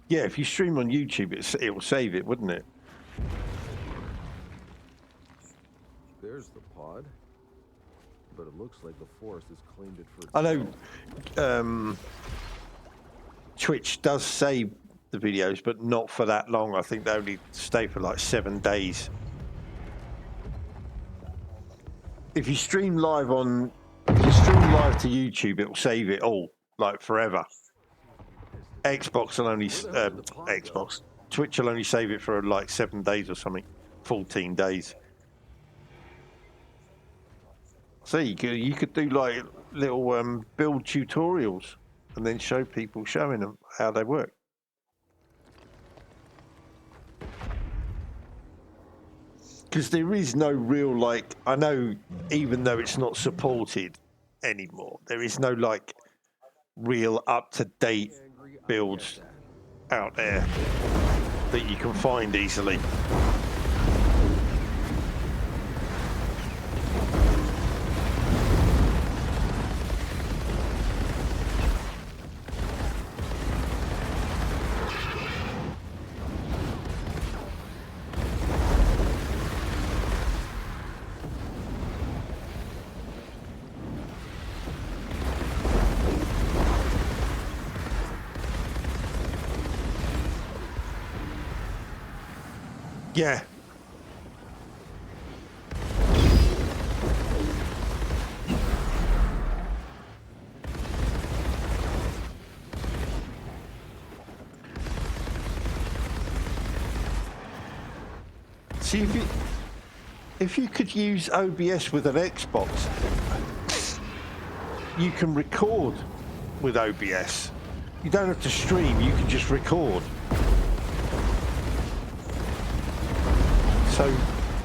Speaker 5: Yeah, if you stream on YouTube, it will save it, wouldn't it?
Speaker 3: There's the pod. But it looks like the forest has claimed it for
Speaker 5: I
Speaker 3: itself.
Speaker 5: know Twitch does save the videos, but not for that long. I think they only stay for like 7 days. If you stream live to YouTube, it will save it all, like forever. Xbox will only Twitch will only save it for like 7 days or something, 14 days. See, you could do like little build tutorials and then show people, showing them how they work. Because there is no real, like, I know even though it's not supported anymore, there is no like real up-to-date builds out there that you can find easily. Yeah. See, if you could use OBS with an Xbox, you can record with OBS. You don't have to stream, you can just record. So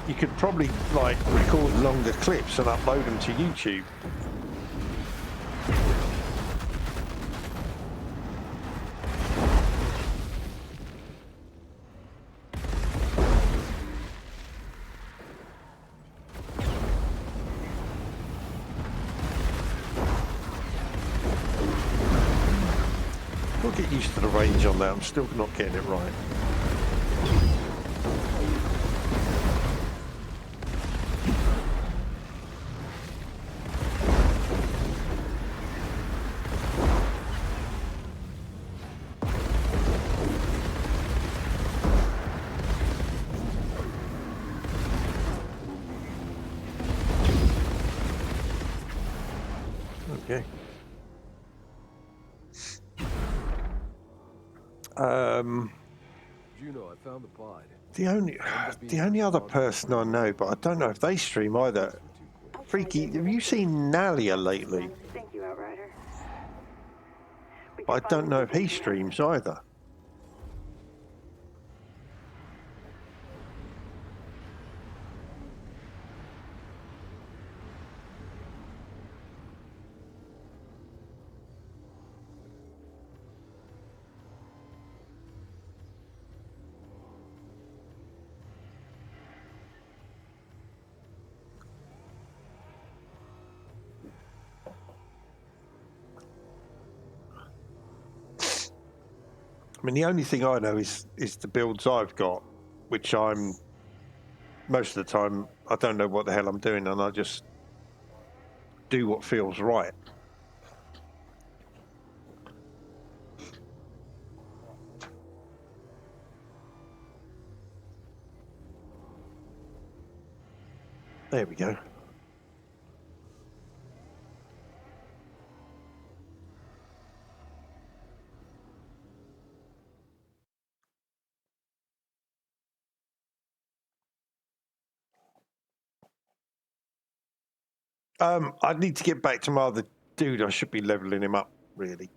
Speaker 5: you could probably like record longer clips and upload them to YouTube. We'll get used to the range on that. I'm still not getting it right. Okay.
Speaker 3: Juno, I found the pod.
Speaker 5: The only other person I know, but I don't know if they stream either. Freaky, have you seen Nalia lately?
Speaker 7: Thank you, Outrider.
Speaker 5: I don't know if he streams either. I mean, the only thing I know is the builds I've got, which I'm most of the time I don't know what the hell I'm doing, and I just do what feels right. There we go. I need to get back to my other dude. I should be leveling him up, really.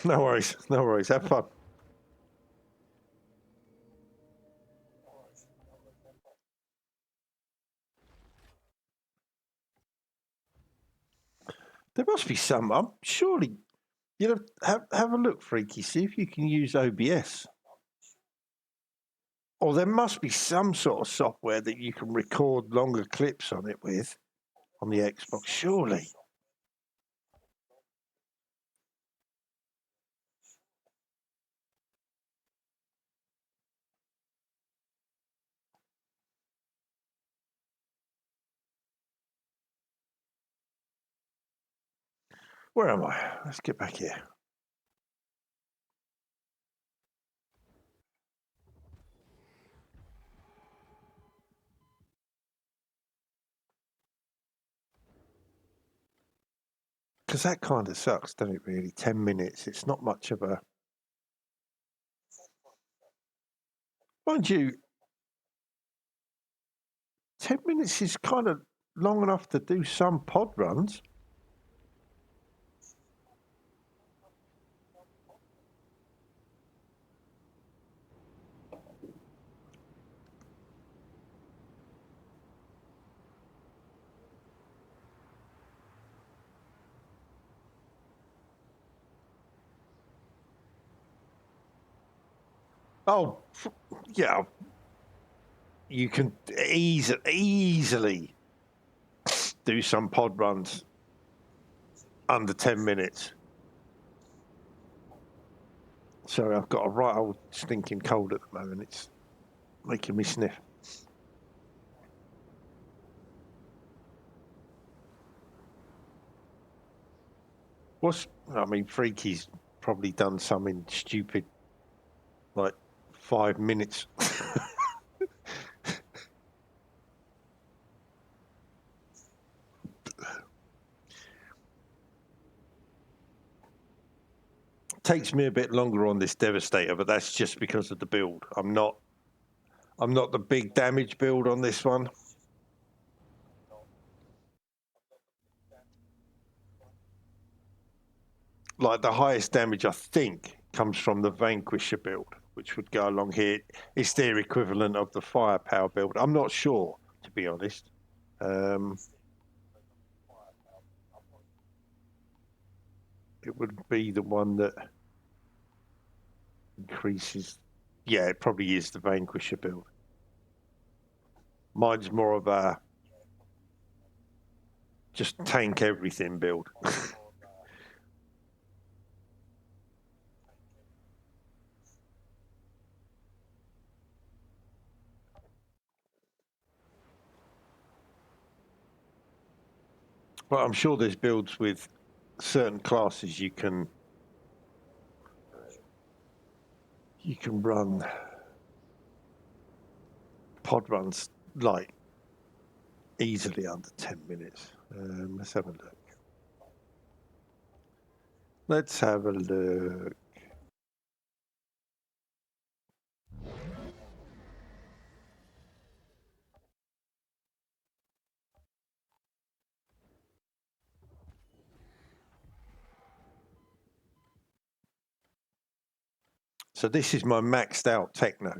Speaker 5: No worries. No worries. Have fun. There must be some. Surely, you know, have a look, Freaky. See if you can use OBS. Or there must be some sort of software that you can record longer clips on it with on the Xbox. Surely. Where am I? Let's get back here. Because that kind of sucks, doesn't it, really? 10 minutes. It's not much of a... Mind you, 10 minutes is kind of long enough to do some pod runs. Oh, yeah. You can easily do some pod runs under 10 minutes. Sorry, I've got a right old stinking cold at the moment. It's making me sniff. I mean, Freaky's probably done something stupid, like 5 minutes. Takes me a bit longer on this Devastator, but that's just because of the build. I'm not the big damage build on this one. Like the highest damage, I think, comes from the Vanquisher build, which would go along here. It's their equivalent of the Firepower build. I'm not sure, to be honest. It would be the one that increases. Yeah, it probably is the Vanquisher build. Mine's more of a just tank everything build. But I'm sure there's builds with certain classes you can run pod runs like easily under 10 minutes. Let's have a look. Let's have a look. So this is my maxed out Techno.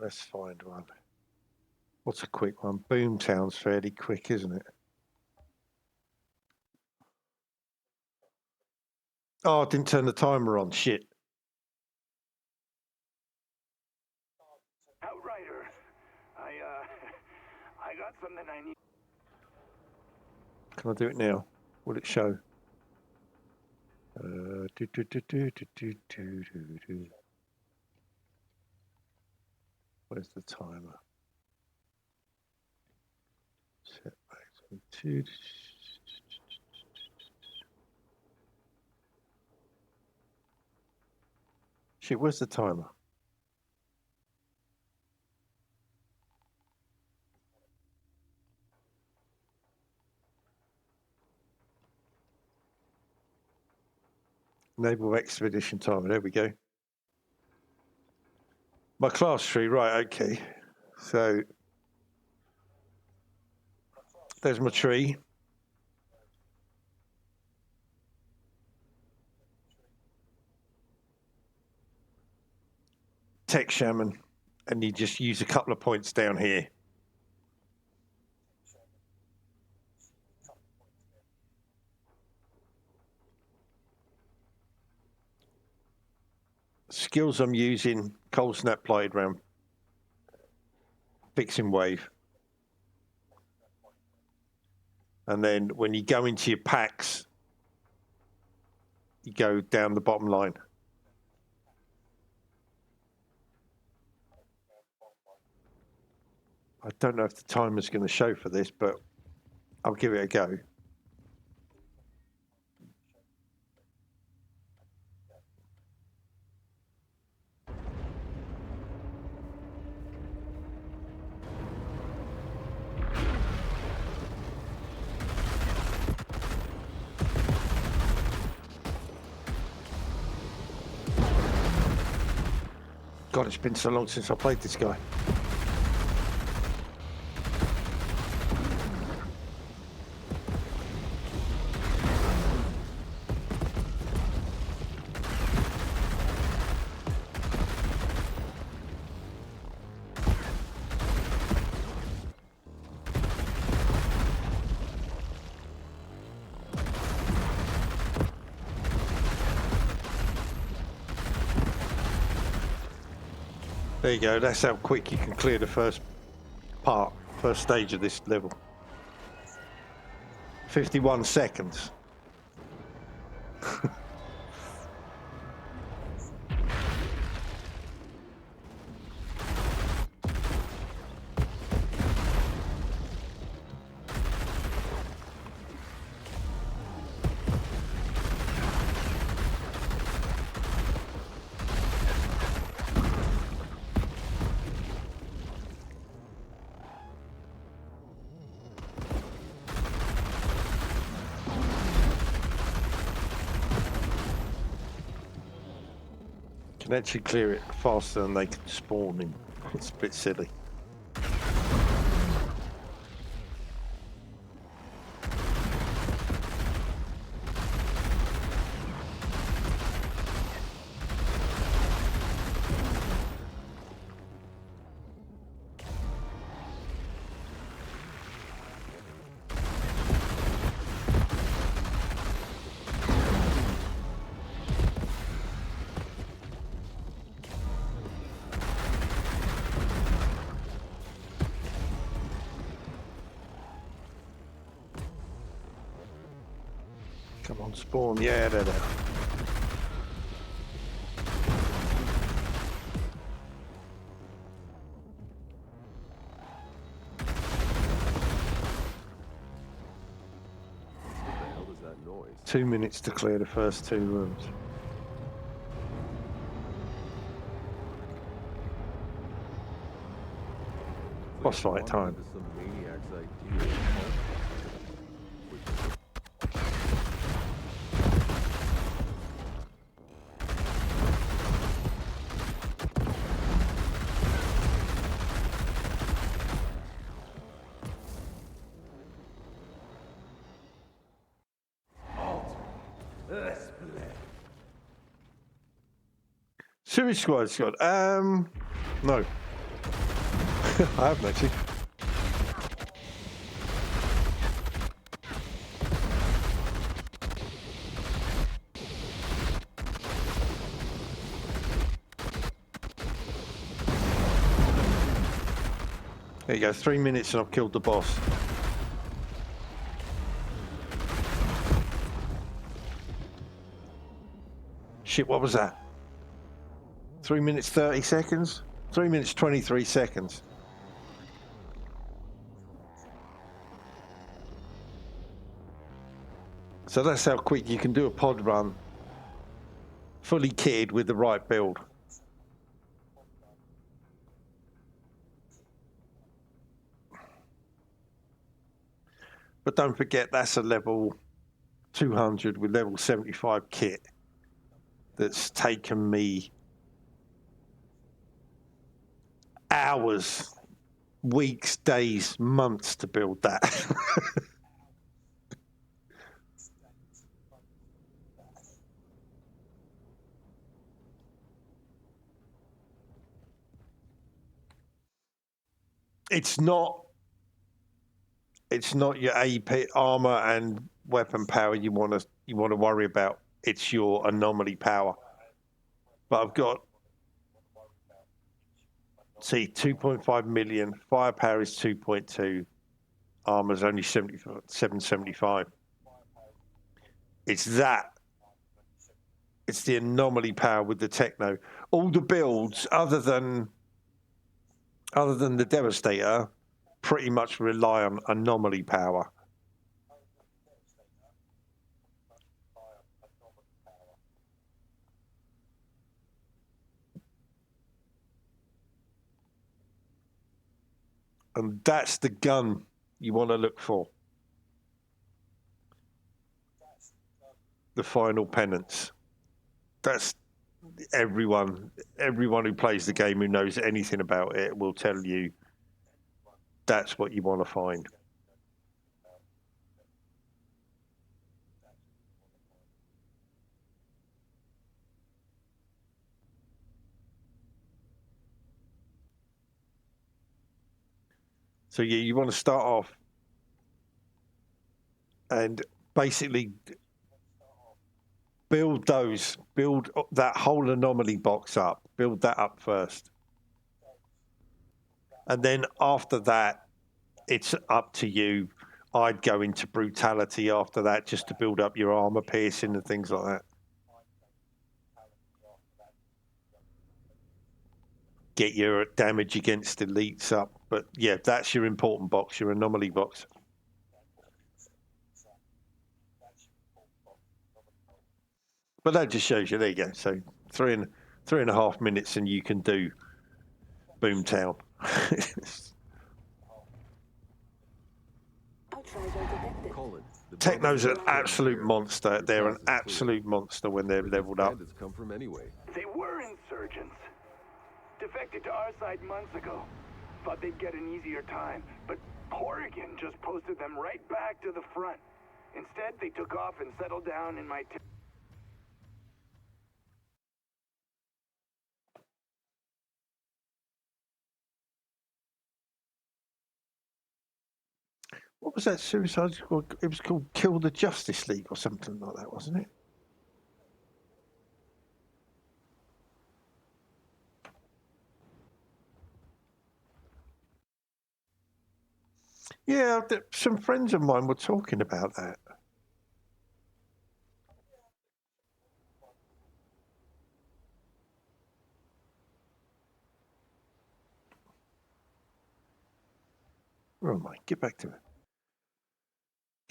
Speaker 5: Let's find one. What's a quick one? Boomtown's fairly quick, isn't it? Oh, I didn't turn the timer on. Shit.
Speaker 8: Outrider, I got something I need.
Speaker 5: Can I do it now? Will it show? Where's the timer? Set back to 2. Shit, where's the timer? Naval Expedition Timer. There we go. My class tree, right, okay. So there's my tree. Tech Shaman. And you just use a couple of points down here. Skills I'm using, Cold Snap Plated Ram, Fixing Wave. And then when you go into your packs, you go down the bottom line. I don't know if the timer's going to show for this, but I'll give it a go. God, it's been so long since I played this guy. There you go, that's how quick you can clear the first stage of this level. 51 seconds. Can actually clear it faster than they can spawn in. It's a bit silly. Come on, spawn. Yeah, there.
Speaker 3: What the hell is that noise?
Speaker 5: 2 minutes to clear the first 2 rooms. Boss fight time.
Speaker 3: Some maniac's idea.
Speaker 5: Suicide Squad. No. I haven't actually. There you go, 3 minutes and I've killed the boss. Shit, what was that? 3 minutes 30 seconds? 3 minutes 23 seconds. So that's how quick you can do a pod run, fully kitted with the right build. But don't forget, that's a level 200 with level 75 kit. that's taken me hours, weeks, days, months to build that. It's not your AP armor and weapon power you want to worry about. It's your anomaly power. But I've got, see, 2.5 million. Firepower is 2.2. Armor's only 775. It's that. It's the anomaly power with the techno. All the builds, other than the Devastator, pretty much rely on anomaly power. And that's the gun you want to look for. The Final Penance. That's everyone who plays the game, who knows anything about it, will tell you that's what you want to find. So yeah, you want to start off and basically build that whole anomaly box up, build that up first. And then after that, it's up to you. I'd go into brutality after that, just to build up your armor piercing and things like that. Get your damage against elites up. But yeah, that's your important box, your anomaly box. But that just shows you, there you go. So 3.5 minutes and you can do Boomtown. Techno's an absolute monster. They're an absolute monster when they're leveled up.
Speaker 3: Come from anyway.
Speaker 8: They were insurgents. Defected to our side months ago. Thought they'd get an easier time, but Horrigan just posted them right back to the front. Instead, they took off and settled down in my
Speaker 5: What was that Suicide Squad? It was called Kill the Justice League or something like that, wasn't it? Yeah, some friends of mine were talking about that. Where am I? Get back to it.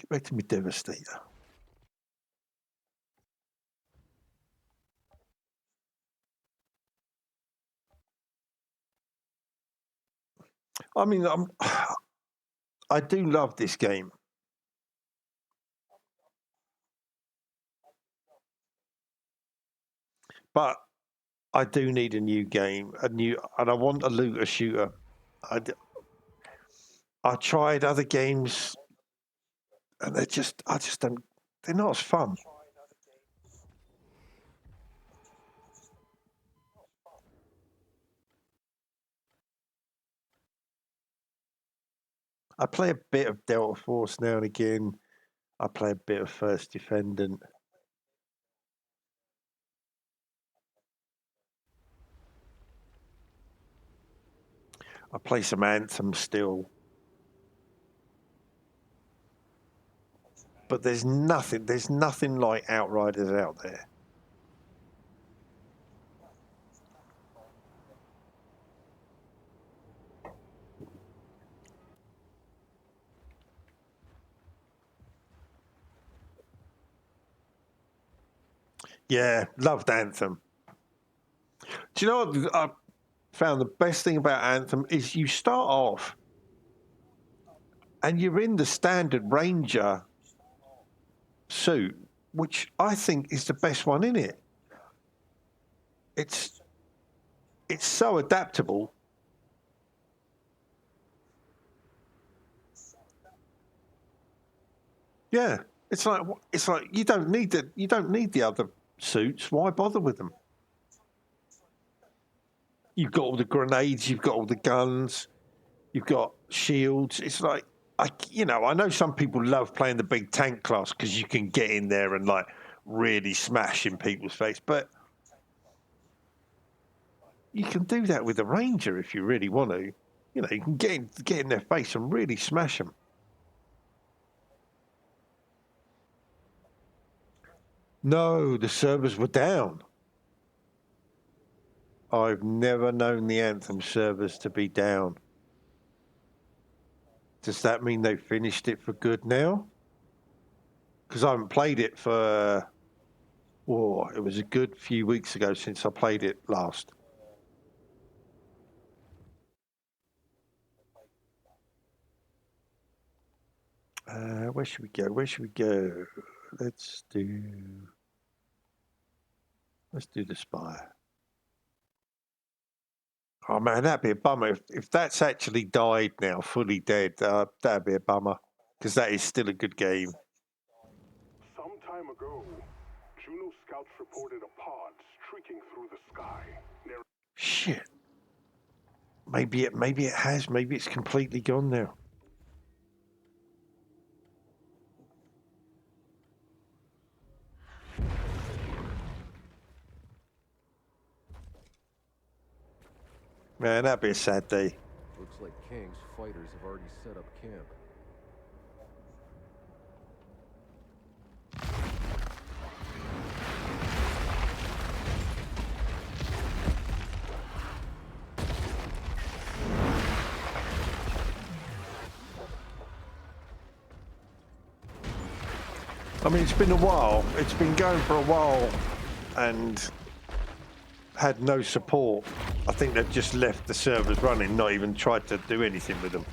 Speaker 5: Get back to me, Devastator. I mean, I do love this game. But I do need a new game, and I want a looter shooter. I tried other games, and I just don't. They're not as fun. I play a bit of Delta Force now and again. I play a bit of First Defendant. I play some Anthem still. But there's nothing like Outriders out there. Yeah, loved Anthem. Do you know what I found the best thing about Anthem is you start off and you're in the standard Ranger suit, which I think is the best one in it. It's so adaptable. Yeah, it's like you don't need the other suits. Why bother with them? You've got all the grenades, you've got all the guns, you've got shields. It's like I know some people love playing the big tank class because you can get in there and like really smash in people's face, but you can do that with a ranger if you really want to. You know, you can get in their face and really smash them. No, the servers were down. I've never known the Anthem servers to be down. Does that mean they finished it for good now? Because I haven't played it for... Oh, it was a good few weeks ago since I played it last. Where should we go? Where should we go? Let's do the Spire. Oh man, that'd be a bummer if that's actually died now, fully dead. That'd be a bummer because that is still a good game.
Speaker 10: Some time ago, Juno scouts reported a pod streaking through the sky.
Speaker 5: Shit. Maybe it has. Maybe it's completely gone now. Man, that'd be a sad day.
Speaker 3: Looks like Kang's fighters have already set up camp.
Speaker 5: I mean, it's been a while. It's been going for a while and had no support. I think they've just left the servers running, not even tried to do anything with them.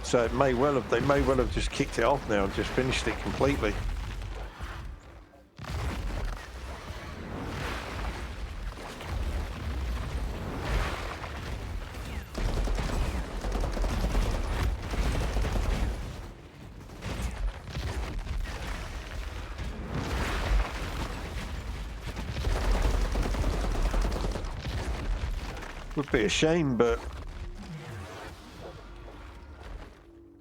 Speaker 5: So they may well have just kicked it off now and just finished it completely. Would be a shame, but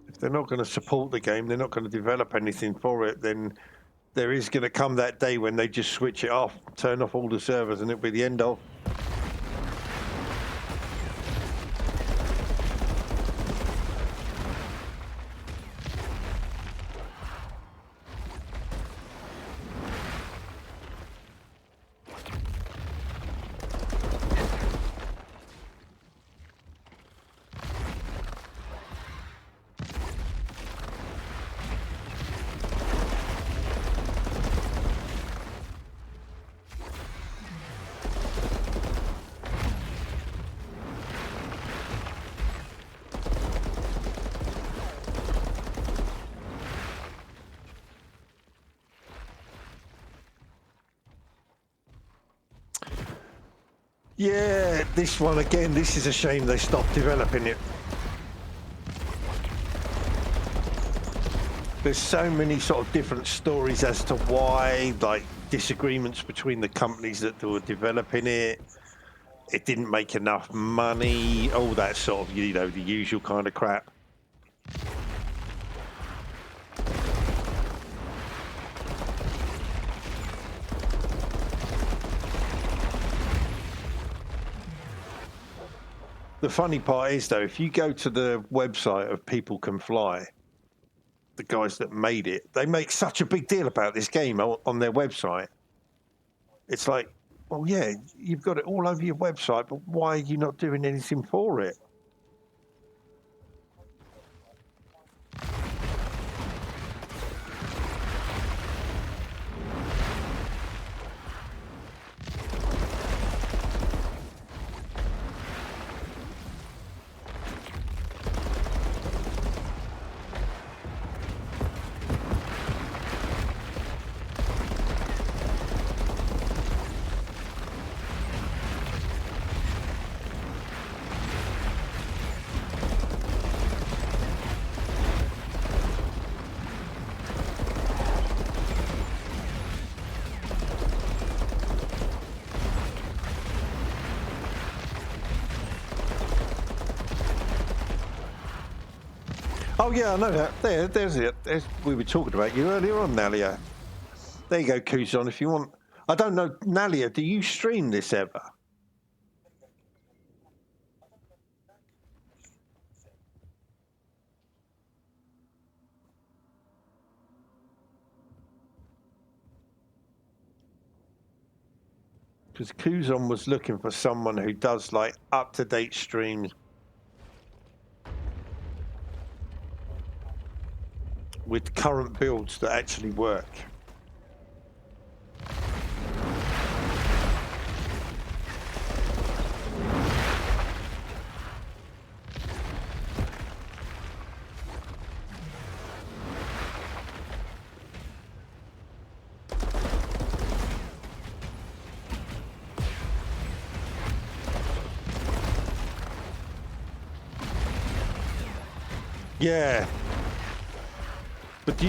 Speaker 5: if they're not going to support the game, they're not going to develop anything for it, then there is going to come that day when they just switch it off, turn off all the servers, and it'll be the end of. Yeah, this one again, this is a shame they stopped developing it. There's so many sort of different stories as to why, like disagreements between the companies that were developing it. It didn't make enough money, all that sort of, you know, the usual kind of crap. The funny part is, though, if you go to the website of People Can Fly, the guys that made it, they make such a big deal about this game on their website. It's like, well, yeah, you've got it all over your website, but why are you not doing anything for it? Oh yeah, I know that. There's it. We were talking about you earlier on, Nalia. There you go, Kuzon. If you want, I don't know, Nalia. Do you stream this ever? Because Kuzon was looking for someone who does like up-to-date streams with current builds that actually work. Yeah. But do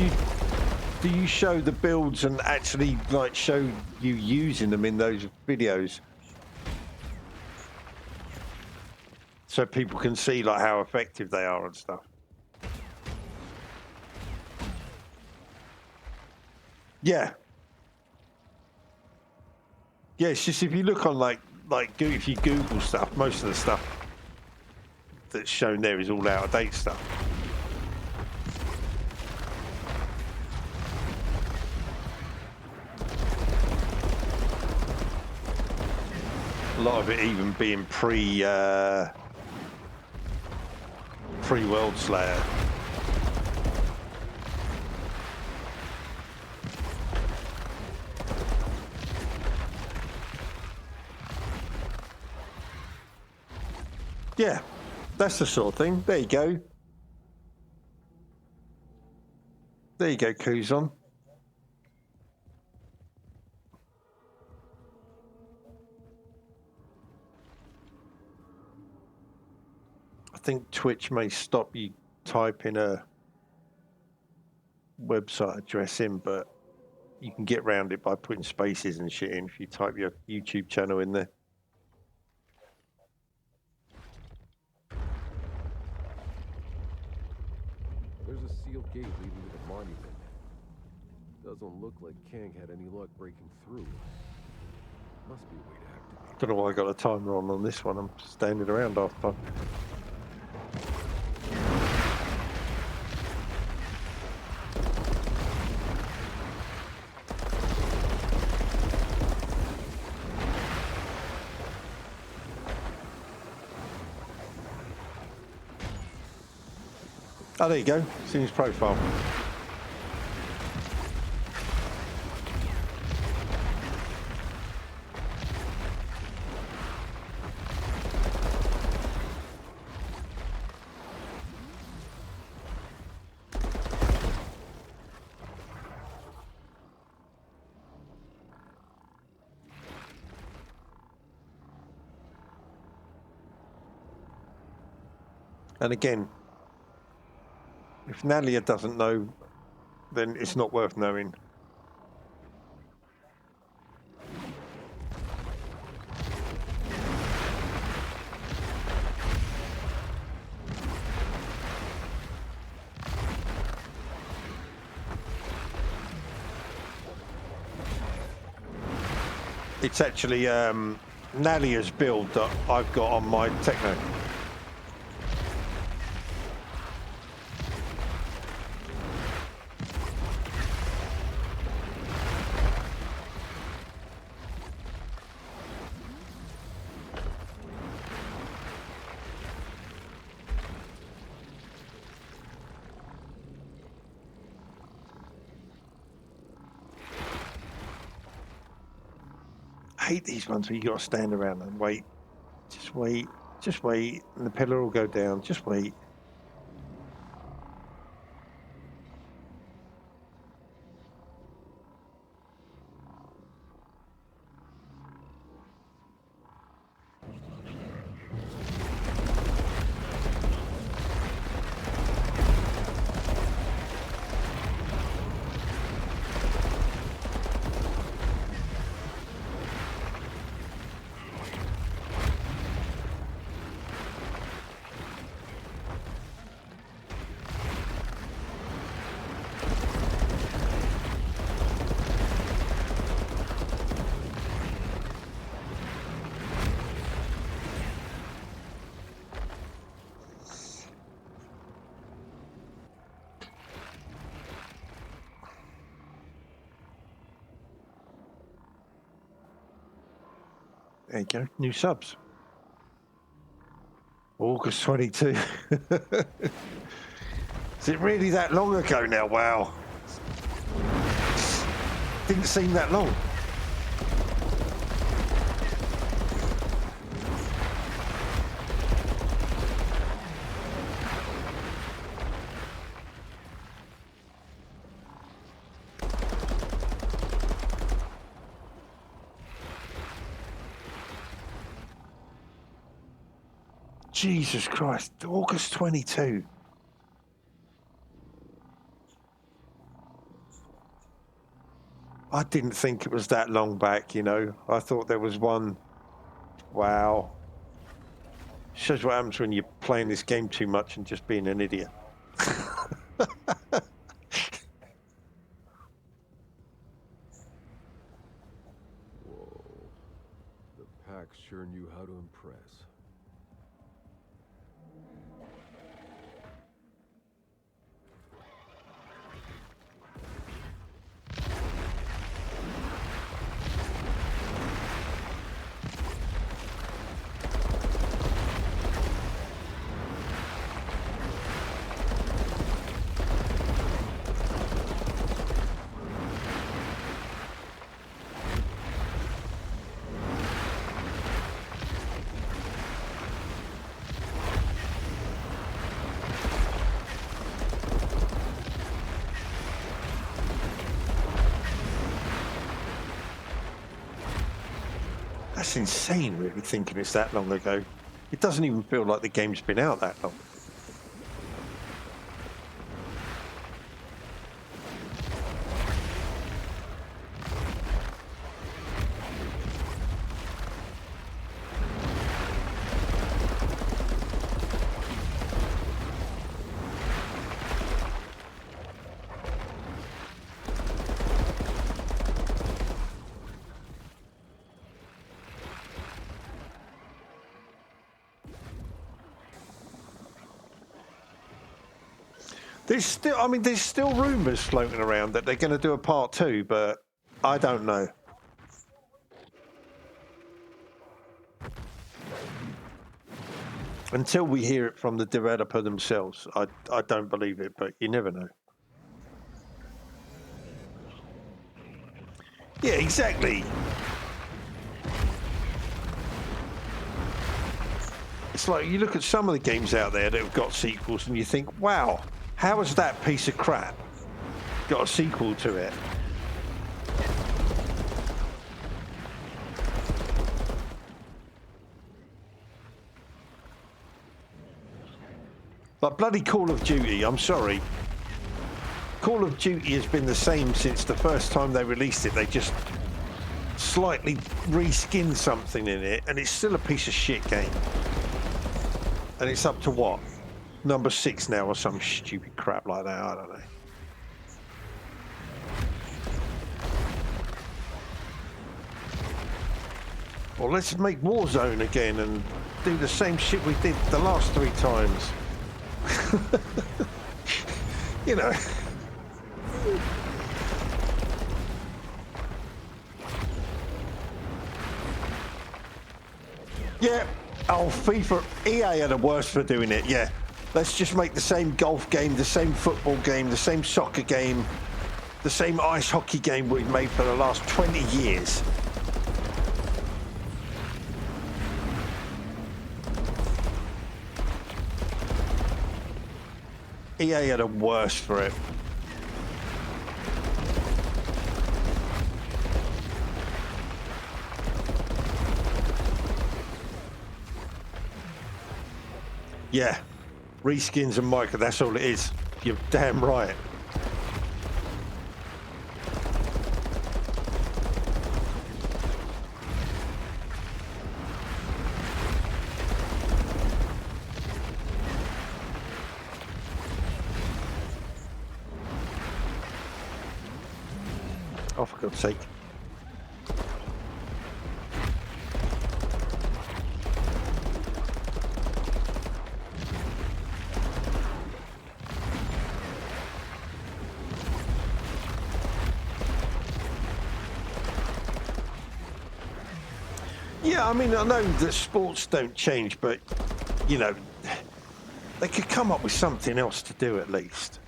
Speaker 5: you show the builds and actually like show you using them in those videos so people can see like how effective they are and stuff? Yeah. Yeah, it's just if you look on like if you Google stuff, most of the stuff that's shown there is all out of date stuff. A lot of it even being pre-World Slayer. Yeah, that's the sort of thing. There you go. There you go, Kuzon. I think Twitch may stop you typing a website address in, but you can get around it by putting spaces and shit in if you type your YouTube channel in there.
Speaker 3: There's a sealed gate leading to the monument. Doesn't look like Kang had any luck breaking through. Must be a way to activate.
Speaker 5: Don't know why I got a timer on this one. I'm standing around half the time. Oh, there you go. See his profile. And again, if Nalia doesn't know, then it's not worth knowing. It's actually Nalia's build that I've got on my Techno. I hate these ones where you got to stand around and wait. Just wait, and the pillar will go down. Just wait. There you go. New subs. August 22. Is it really that long ago now? Wow. Didn't seem that long. Jesus Christ, August 22. I didn't think it was that long back, you know. I thought there was one. Wow. Shows what happens when you're playing this game too much and just being an idiot.
Speaker 3: Whoa. The pack sure knew how to impress.
Speaker 5: That's insane, really, thinking it's that long ago. It doesn't even feel like the game's been out that long. There's still rumours floating around that they're going to do a part 2, but I don't know. Until we hear it from the developer themselves, I don't believe it, but you never know. Yeah, exactly. It's like you look at some of the games out there that have got sequels and you think, wow, how has that piece of crap got a sequel to it? Like bloody Call of Duty, I'm sorry. Call of Duty has been the same since the first time they released it. They just slightly reskinned something in it, and it's still a piece of shit game. And it's up to what? Number 6 now or some stupid crap like that, I don't know. Well, let's make Warzone again and do the same shit we did the last 3 times. You know. Yeah. Oh, FIFA. EA are the worst for doing it, yeah. Let's just make the same golf game, the same football game, the same soccer game, the same ice hockey game we've made for the last 20 years. EA are the worst for it. Yeah, reskins and micro, that's all it is. You're damn right. Oh, for God's sake. Yeah, Yeah, I mean, I know that sports don't change, but, you know, they could come up with something else to do at least.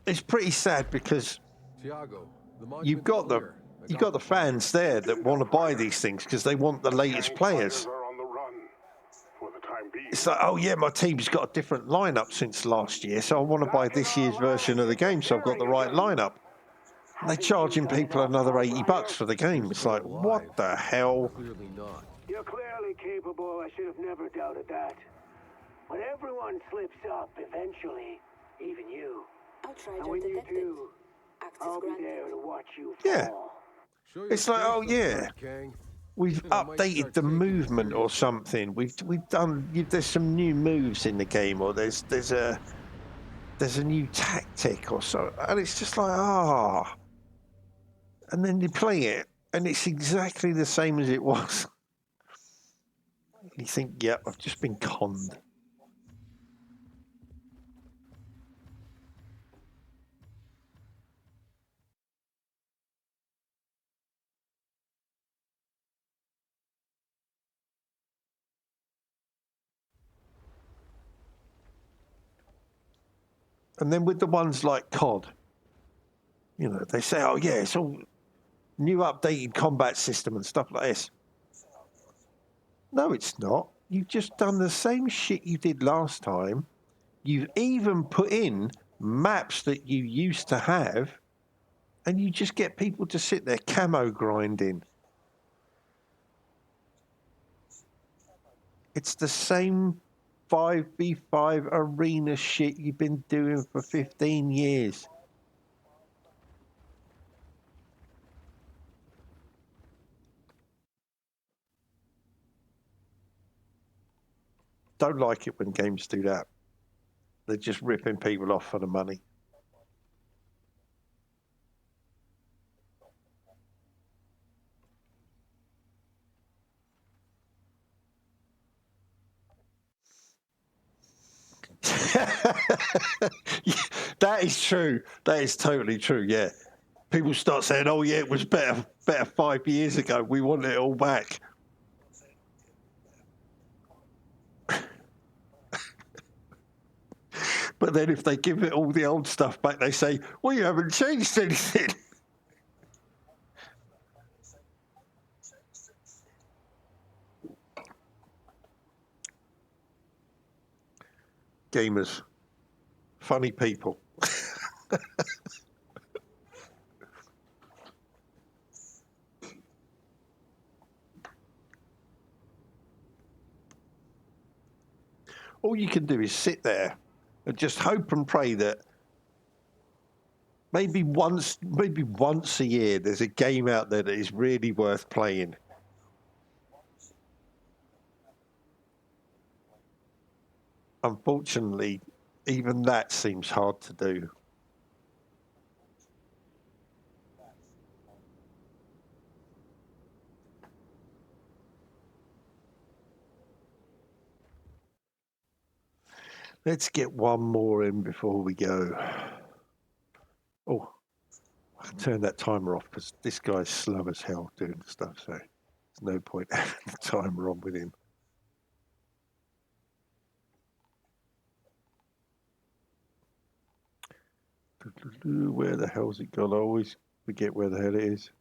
Speaker 5: It's pretty sad because
Speaker 3: Tiago, the
Speaker 5: you've got the fans there that want to buy these things because they want the latest players.
Speaker 10: Are on the run for the time being.
Speaker 5: It's like, oh yeah, my team's got a different lineup since last year, so I want to buy this year's version of the game, so I've got the right lineup. And they're charging people another $80 for the game. It's like, what the hell?
Speaker 3: Clearly not.
Speaker 8: You're clearly capable. I should have never doubted that. But everyone slips up eventually, even you.
Speaker 1: I'll try
Speaker 8: And
Speaker 1: to
Speaker 8: when you
Speaker 1: detect it.
Speaker 8: do,
Speaker 1: Access
Speaker 8: I'll be
Speaker 1: granted.
Speaker 8: there to watch you fall.
Speaker 5: Yeah. It's like, oh yeah, we've updated the movement or something. We've done. There's some new moves in the game, or there's a new tactic or so, and it's just like and then you play it, and it's exactly the same as it was. You think, yep, I've just been conned. And then with the ones like COD, you know, they say, oh yeah, it's all new updated combat system and stuff like this. No, it's not. You've just done the same shit you did last time. You've even put in maps that you used to have, and you just get people to sit there camo grinding. It's the same 5v5 arena shit you've been doing for 15 years. Don't like it when games do that. They're just ripping people off for the money. That is true. That is totally true. Yeah, people start saying, "Oh yeah, it was better 5 years ago. We want it all back." But then if they give it all the old stuff back, they say, "Well, you haven't changed anything." Gamers, funny people. All you can do is sit there and just hope and pray that maybe once a year there's a game out there that is really worth playing. Unfortunately, even that seems hard to do. Let's get one more in before we go. Oh, I can turn that timer off because this guy's slow as hell doing stuff, so there's no point having the timer on with him. Where the hell's it gone? I always forget where the hell it is.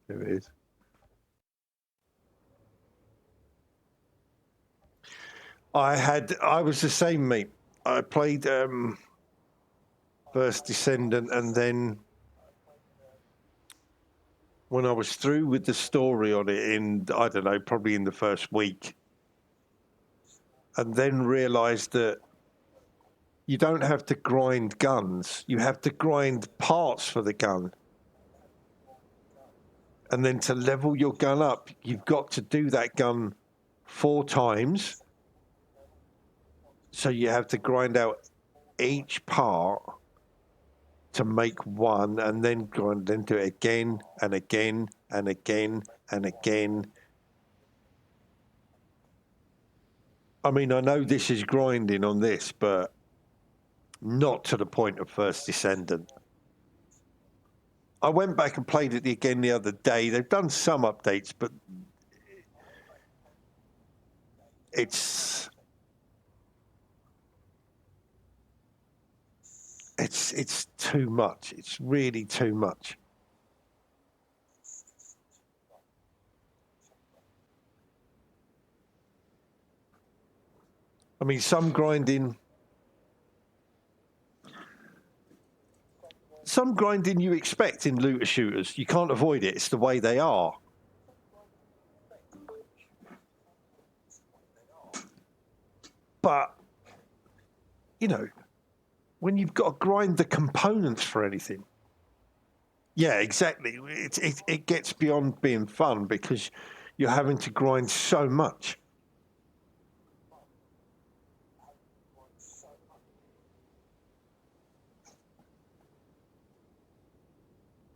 Speaker 5: There it is. I was the same, mate. I played First Descendant, and then when I was through with the story on it in, I don't know, probably in the first week, and then realized that you don't have to grind guns. You have to grind parts for the gun. And then to level your gun up, you've got to do that gun 4 times. So you have to grind out each part to make one, and then do it again and again and again and again. I mean, I know this is grinding on this, but not to the point of First Descendant. I went back and played it again the other day. They've done some updates, but it's too much. It's really too much. I mean, some grinding you expect in looter shooters. You can't avoid it. It's the way they are. But, you know, when you've got to grind the components for anything. Yeah, exactly. It gets beyond being fun because you're having to grind so much.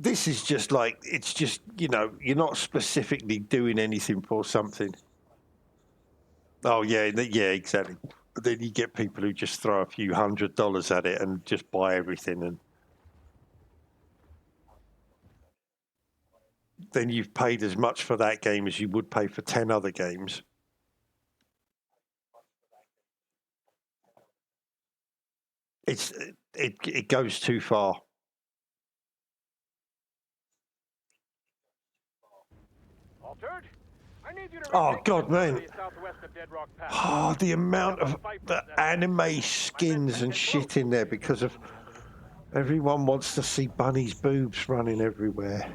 Speaker 5: This is just like, it's just, you know, you're not specifically doing anything for something. Oh, yeah, yeah, exactly. But then you get people who just throw a few $100 at it and just buy everything. And then you've paid as much for that game as you would pay for 10 other games. It goes too far. Oh, God, man. Oh, the amount of the anime skins and shit in there because of everyone wants to see Bunny's boobs running everywhere.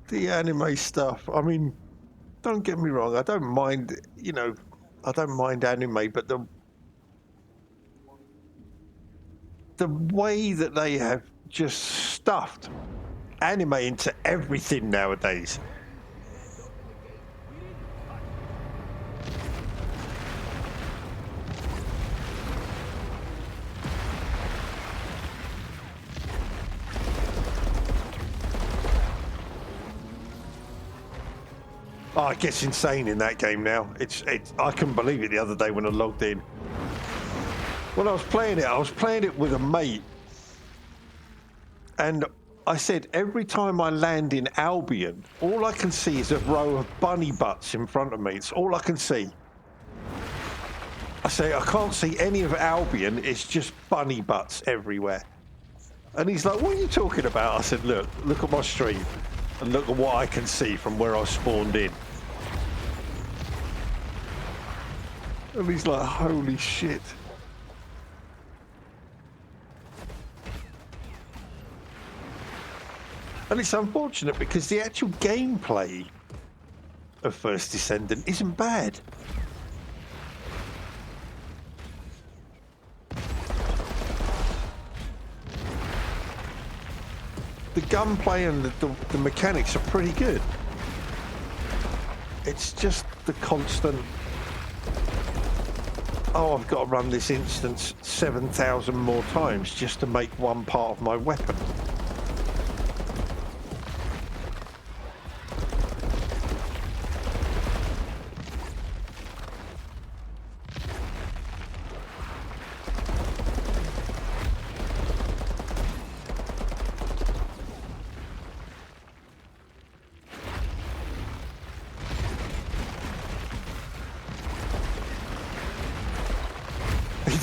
Speaker 5: The anime stuff. I mean, don't get me wrong. I don't mind, you know, I don't mind anime, but the way that they have just stuffed anime into everything nowadays. Oh, it gets insane in that game now. I couldn't believe it the other day when I logged in. When I was playing it with a mate. And I said, every time I land in Albion, all I can see is a row of bunny butts in front of me. It's all I can see. I say, I can't see any of Albion. It's just bunny butts everywhere. And he's like, what are you talking about? I said, look at my stream and look at what I can see from where I spawned in. And he's like, holy shit. And it's unfortunate because the actual gameplay of First Descendant isn't bad. The gunplay and the mechanics are pretty good. It's just the constant, oh, I've got to run this instance 7,000 more times just to make one part of my weapon.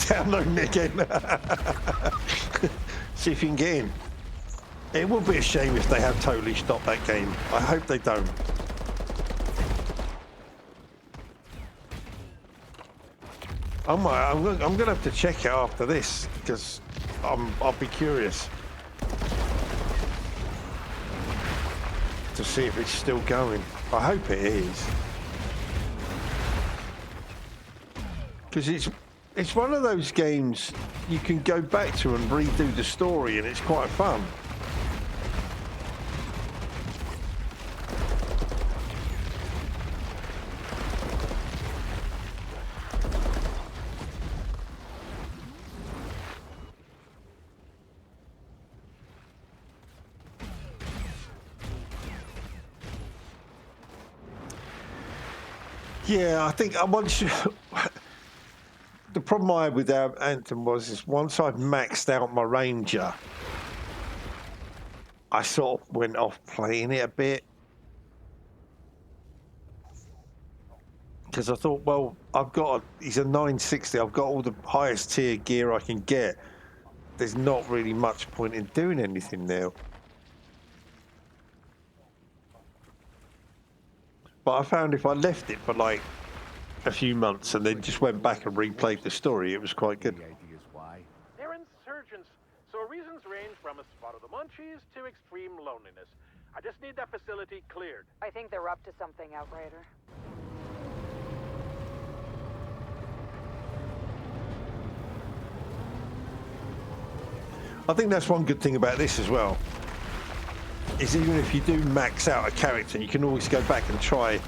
Speaker 5: Downloading it again. See if you can get in. It would be a shame if they have totally stopped that game. I hope they don't. I'm going to have to check it after this because I'll be curious to see if it's still going. I hope it is. Because it's one of those games you can go back to and redo the story, and it's quite fun. Yeah, I think once you... The problem I had with Anthem was is once I'd maxed out my Ranger, I sort of went off playing it a bit. Because I thought, well, he's a 960, I've got all the highest tier gear I can get. There's not really much point in doing anything now. But I found if I left it for like a few months and then just went back and replayed the story, it was quite good.
Speaker 11: They're insurgents, so reasons range from a spot of the munchies to extreme loneliness. I just need that facility cleared.
Speaker 12: I think they're up to something, Outrider.
Speaker 5: I think that's one good thing about this as well, is even if you do max out a character, you can always go back and try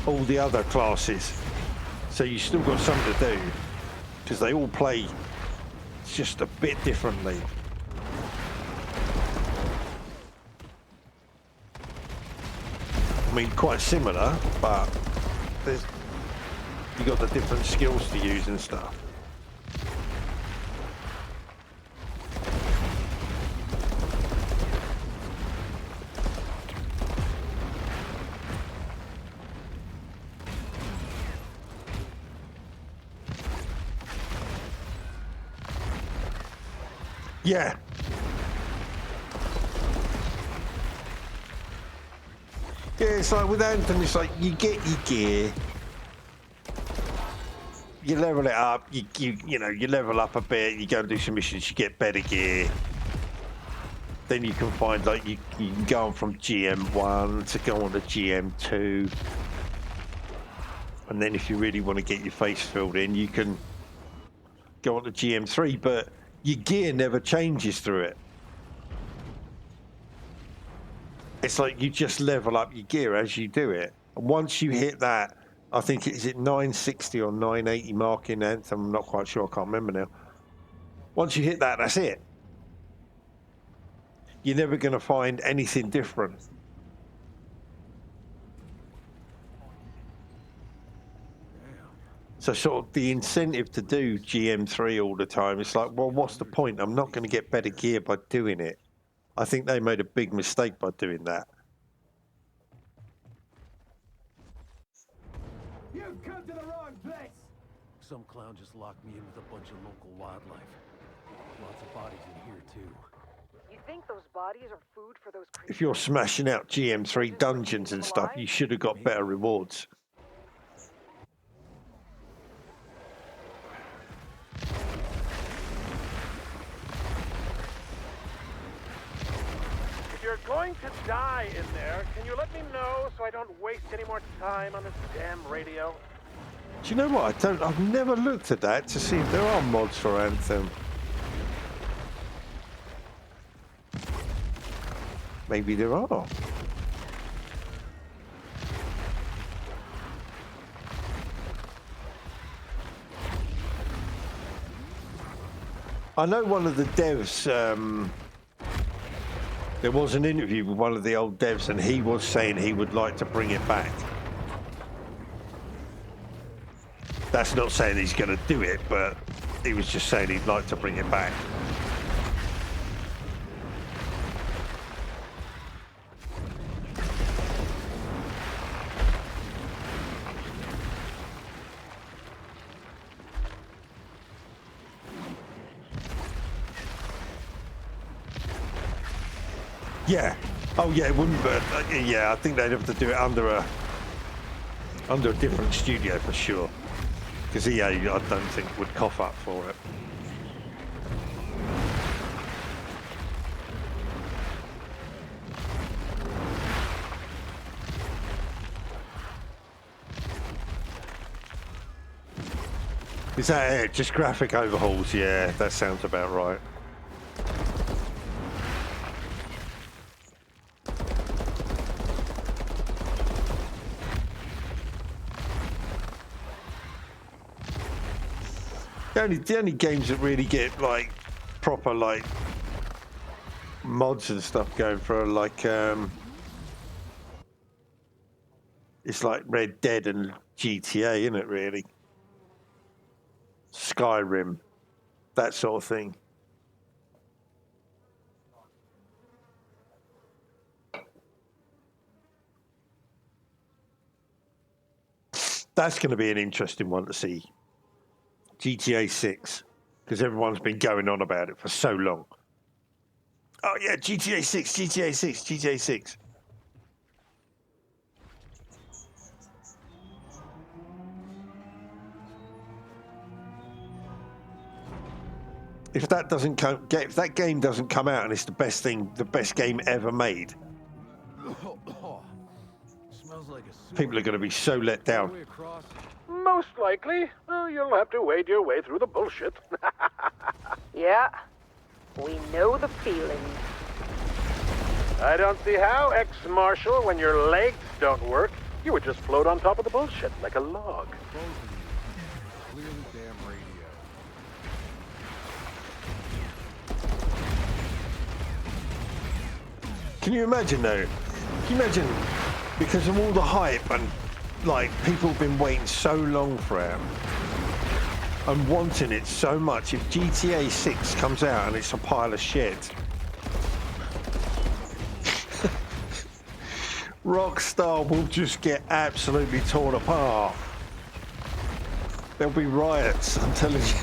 Speaker 5: all the other classes. So you still got something to do, because they all play just a bit differently. I mean, quite similar, but you got the different skills to use and stuff. Yeah. Yeah, it's like with Anthem, it's like you get your gear, you level it up, you know, you level up a bit, you go and do some missions, you get better gear. Then you can find like you can go on from GM1 to go on to GM2. And then if you really want to get your face filled in, you can go on to GM3, but your gear never changes through it. It's like you just level up your gear as you do it. And once you hit that, I think is it 960 or 980 mark in Anthem, I'm not quite sure, I can't remember now. Once you hit that, that's it. You're never going to find anything different. So sort of the incentive to do GM3 all the time, it's like, well, what's the point? I'm not going to get better gear by doing it. I think they made a big mistake by doing that.
Speaker 3: You've come to the wrong place! Some clown just locked me in with a bunch of local wildlife. Lots of bodies in here, too.
Speaker 12: You think those bodies are food for those creatures?
Speaker 5: If you're smashing out GM3 dungeons and stuff, you should have got better rewards.
Speaker 11: If you're going to die in there, can you let me know so I don't waste any more time on this damn radio?
Speaker 5: Do you know what? I've never looked at that to see if there are mods for Anthem. Maybe there are. I know one of the devs, there was an interview with one of the old devs and he was saying he would like to bring it back. That's not saying he's going to do it, but he was just saying he'd like to bring it back. Yeah. Oh, yeah, it wouldn't, but yeah, I think they'd have to do it under a different studio for sure. Because EA, I don't think, would cough up for it. Is that it? Just graphic overhauls? Yeah, that sounds about right. The only games that really get like proper like mods and stuff going for like It's like Red Dead and GTA, isn't it, really? Skyrim, that sort of thing. That's going to be an interesting one to see. GTA 6, because everyone's been going on about it for so long. Oh yeah, GTA 6, GTA 6, GTA 6. If that doesn't if that game doesn't come out and it's the best game ever made,
Speaker 3: Smells like a
Speaker 5: people are going to be so let down.
Speaker 11: Most likely. Well, you'll have to wade your way through the bullshit.
Speaker 12: Yeah, we know the feeling.
Speaker 11: I don't see how, ex-marshal, when your legs don't work, you would just float on top of the bullshit like a log.
Speaker 3: Both of you. Clear the damn radio.
Speaker 5: Can you imagine though? Can you imagine, because of all the hype and like people have been waiting so long for it and wanting it so much, if GTA 6 comes out and it's a pile of shit, Rockstar will just get absolutely torn apart. There'll be riots, I'm telling you.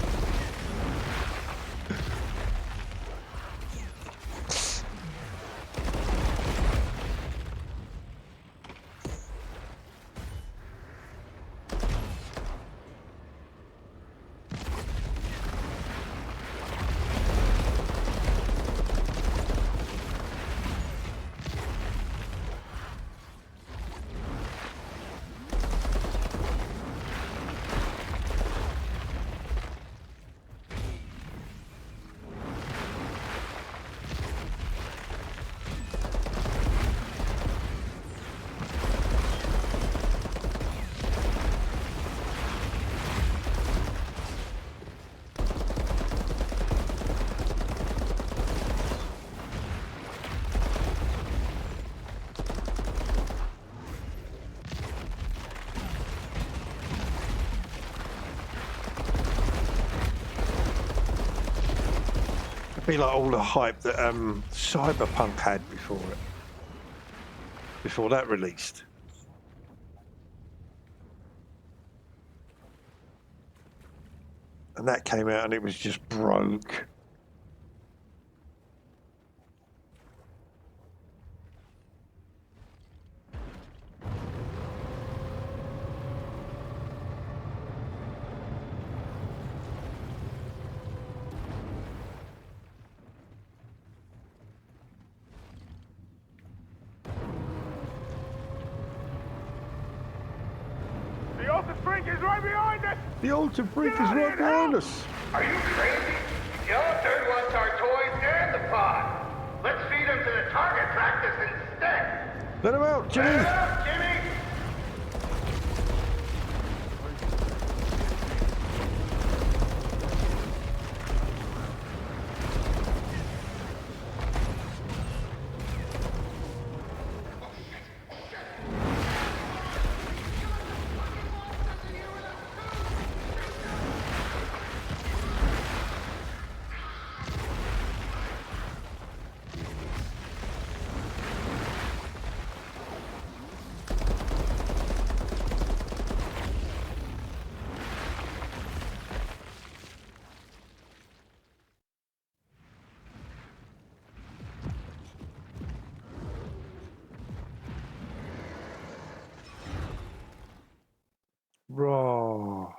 Speaker 5: Be like all the hype that Cyberpunk had before that released. And that came out and it was just broke. The Alter Freak is right behind us.
Speaker 8: Are you crazy? Yellow Turd wants our toys and the pod. Let's feed him to the target practice instead.
Speaker 5: Let him out, Jimmy.
Speaker 8: Let him out, Jimmy. Raw.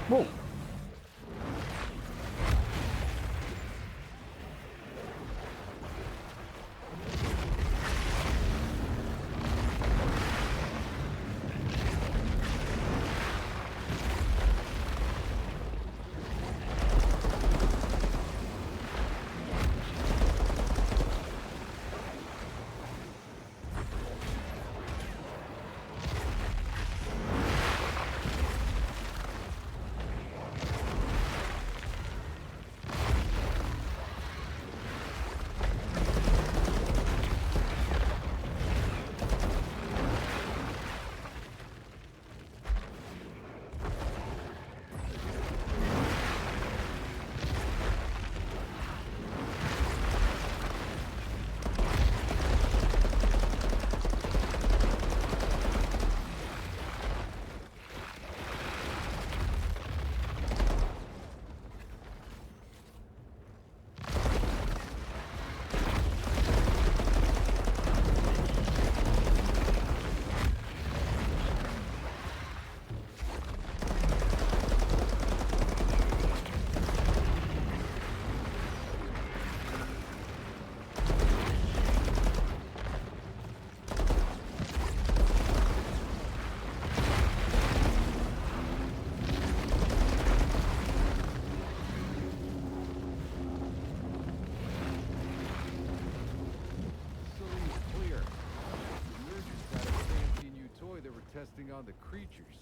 Speaker 8: Whoa.
Speaker 3: testing on the creatures.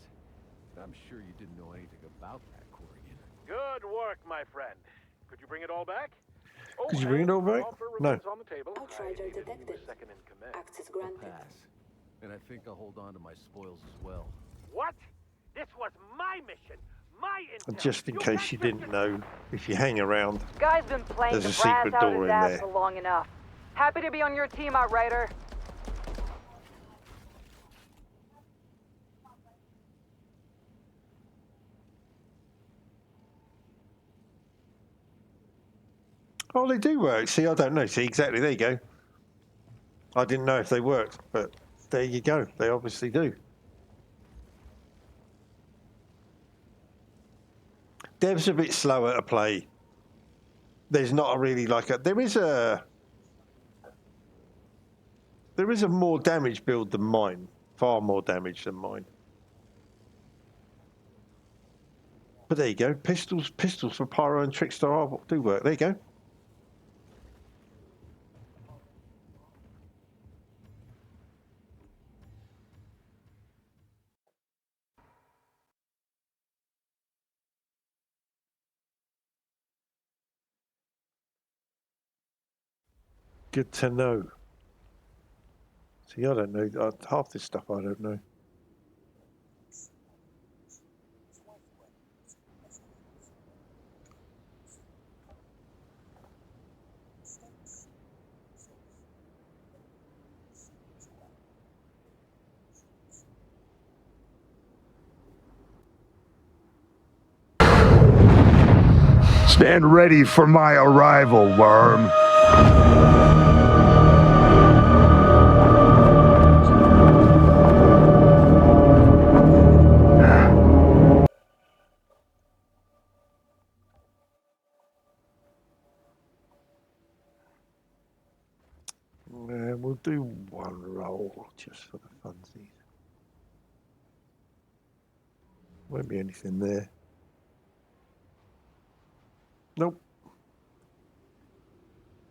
Speaker 3: I'm sure you didn't know anything about that, Corrigan.
Speaker 11: Good work, my friend. Could you bring it all back? Oh,
Speaker 5: Could you bring it all back? No.
Speaker 11: On the table.
Speaker 1: Outrider detected.
Speaker 11: Second in command.
Speaker 1: Access granted.
Speaker 3: Pass. And I think I'll hold on to my spoils as well.
Speaker 11: What? This was my mission. My intel.
Speaker 5: And just in case you didn't know, if you hang around,
Speaker 12: Guy's been playing
Speaker 5: there's
Speaker 12: the
Speaker 5: a
Speaker 12: brass
Speaker 5: secret
Speaker 12: out
Speaker 5: door
Speaker 12: his
Speaker 5: in
Speaker 12: ass
Speaker 5: there.
Speaker 12: for long enough. Happy to be on your team, Outrider.
Speaker 5: Oh, they do work. See, I don't know. See, exactly. There you go. I didn't know if they worked, but there you go. They obviously do. Dev's a bit slower to play. There's not a really like a... There is a more damage build than mine. Far more damage than mine. But there you go. Pistols for Pyro and Trickstar do work. There you go. Good to know. See, I don't know. Half this stuff I don't know.
Speaker 6: Stand ready for my arrival, worm.
Speaker 5: We'll do one roll just for the funsies. Won't be anything there. Nope.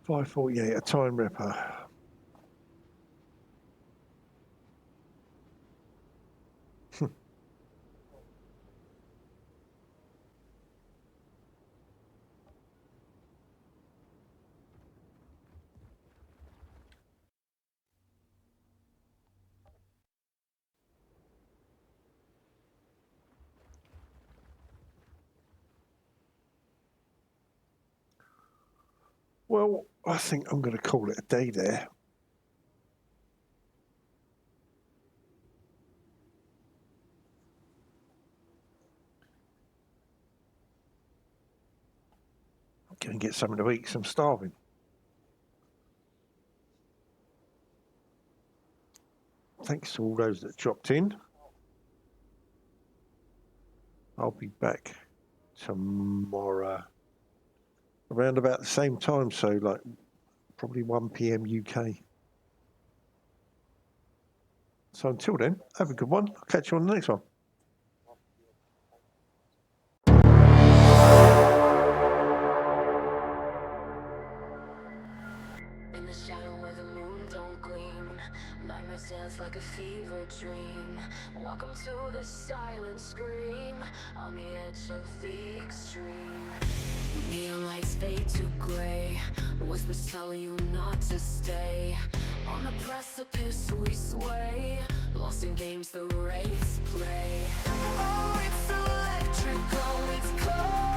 Speaker 5: 548, a time ripper. Well, I think I'm going to call it a day there. I'm going to get something to eat because I'm starving. Thanks to all those that dropped in. I'll be back tomorrow around about the same time, so like probably 1 PM UK. So until then, have a good one. I'll catch you on the next one.
Speaker 1: In the shadow where the moon don't gleam, nightmares dance like a fever dream. Welcome to the silent scream, on the edge of the extreme. Neon lights fade to gray, whispers tell you not to stay. On the precipice we sway, lost in games the wraiths play. Oh, it's electrical, it's cold.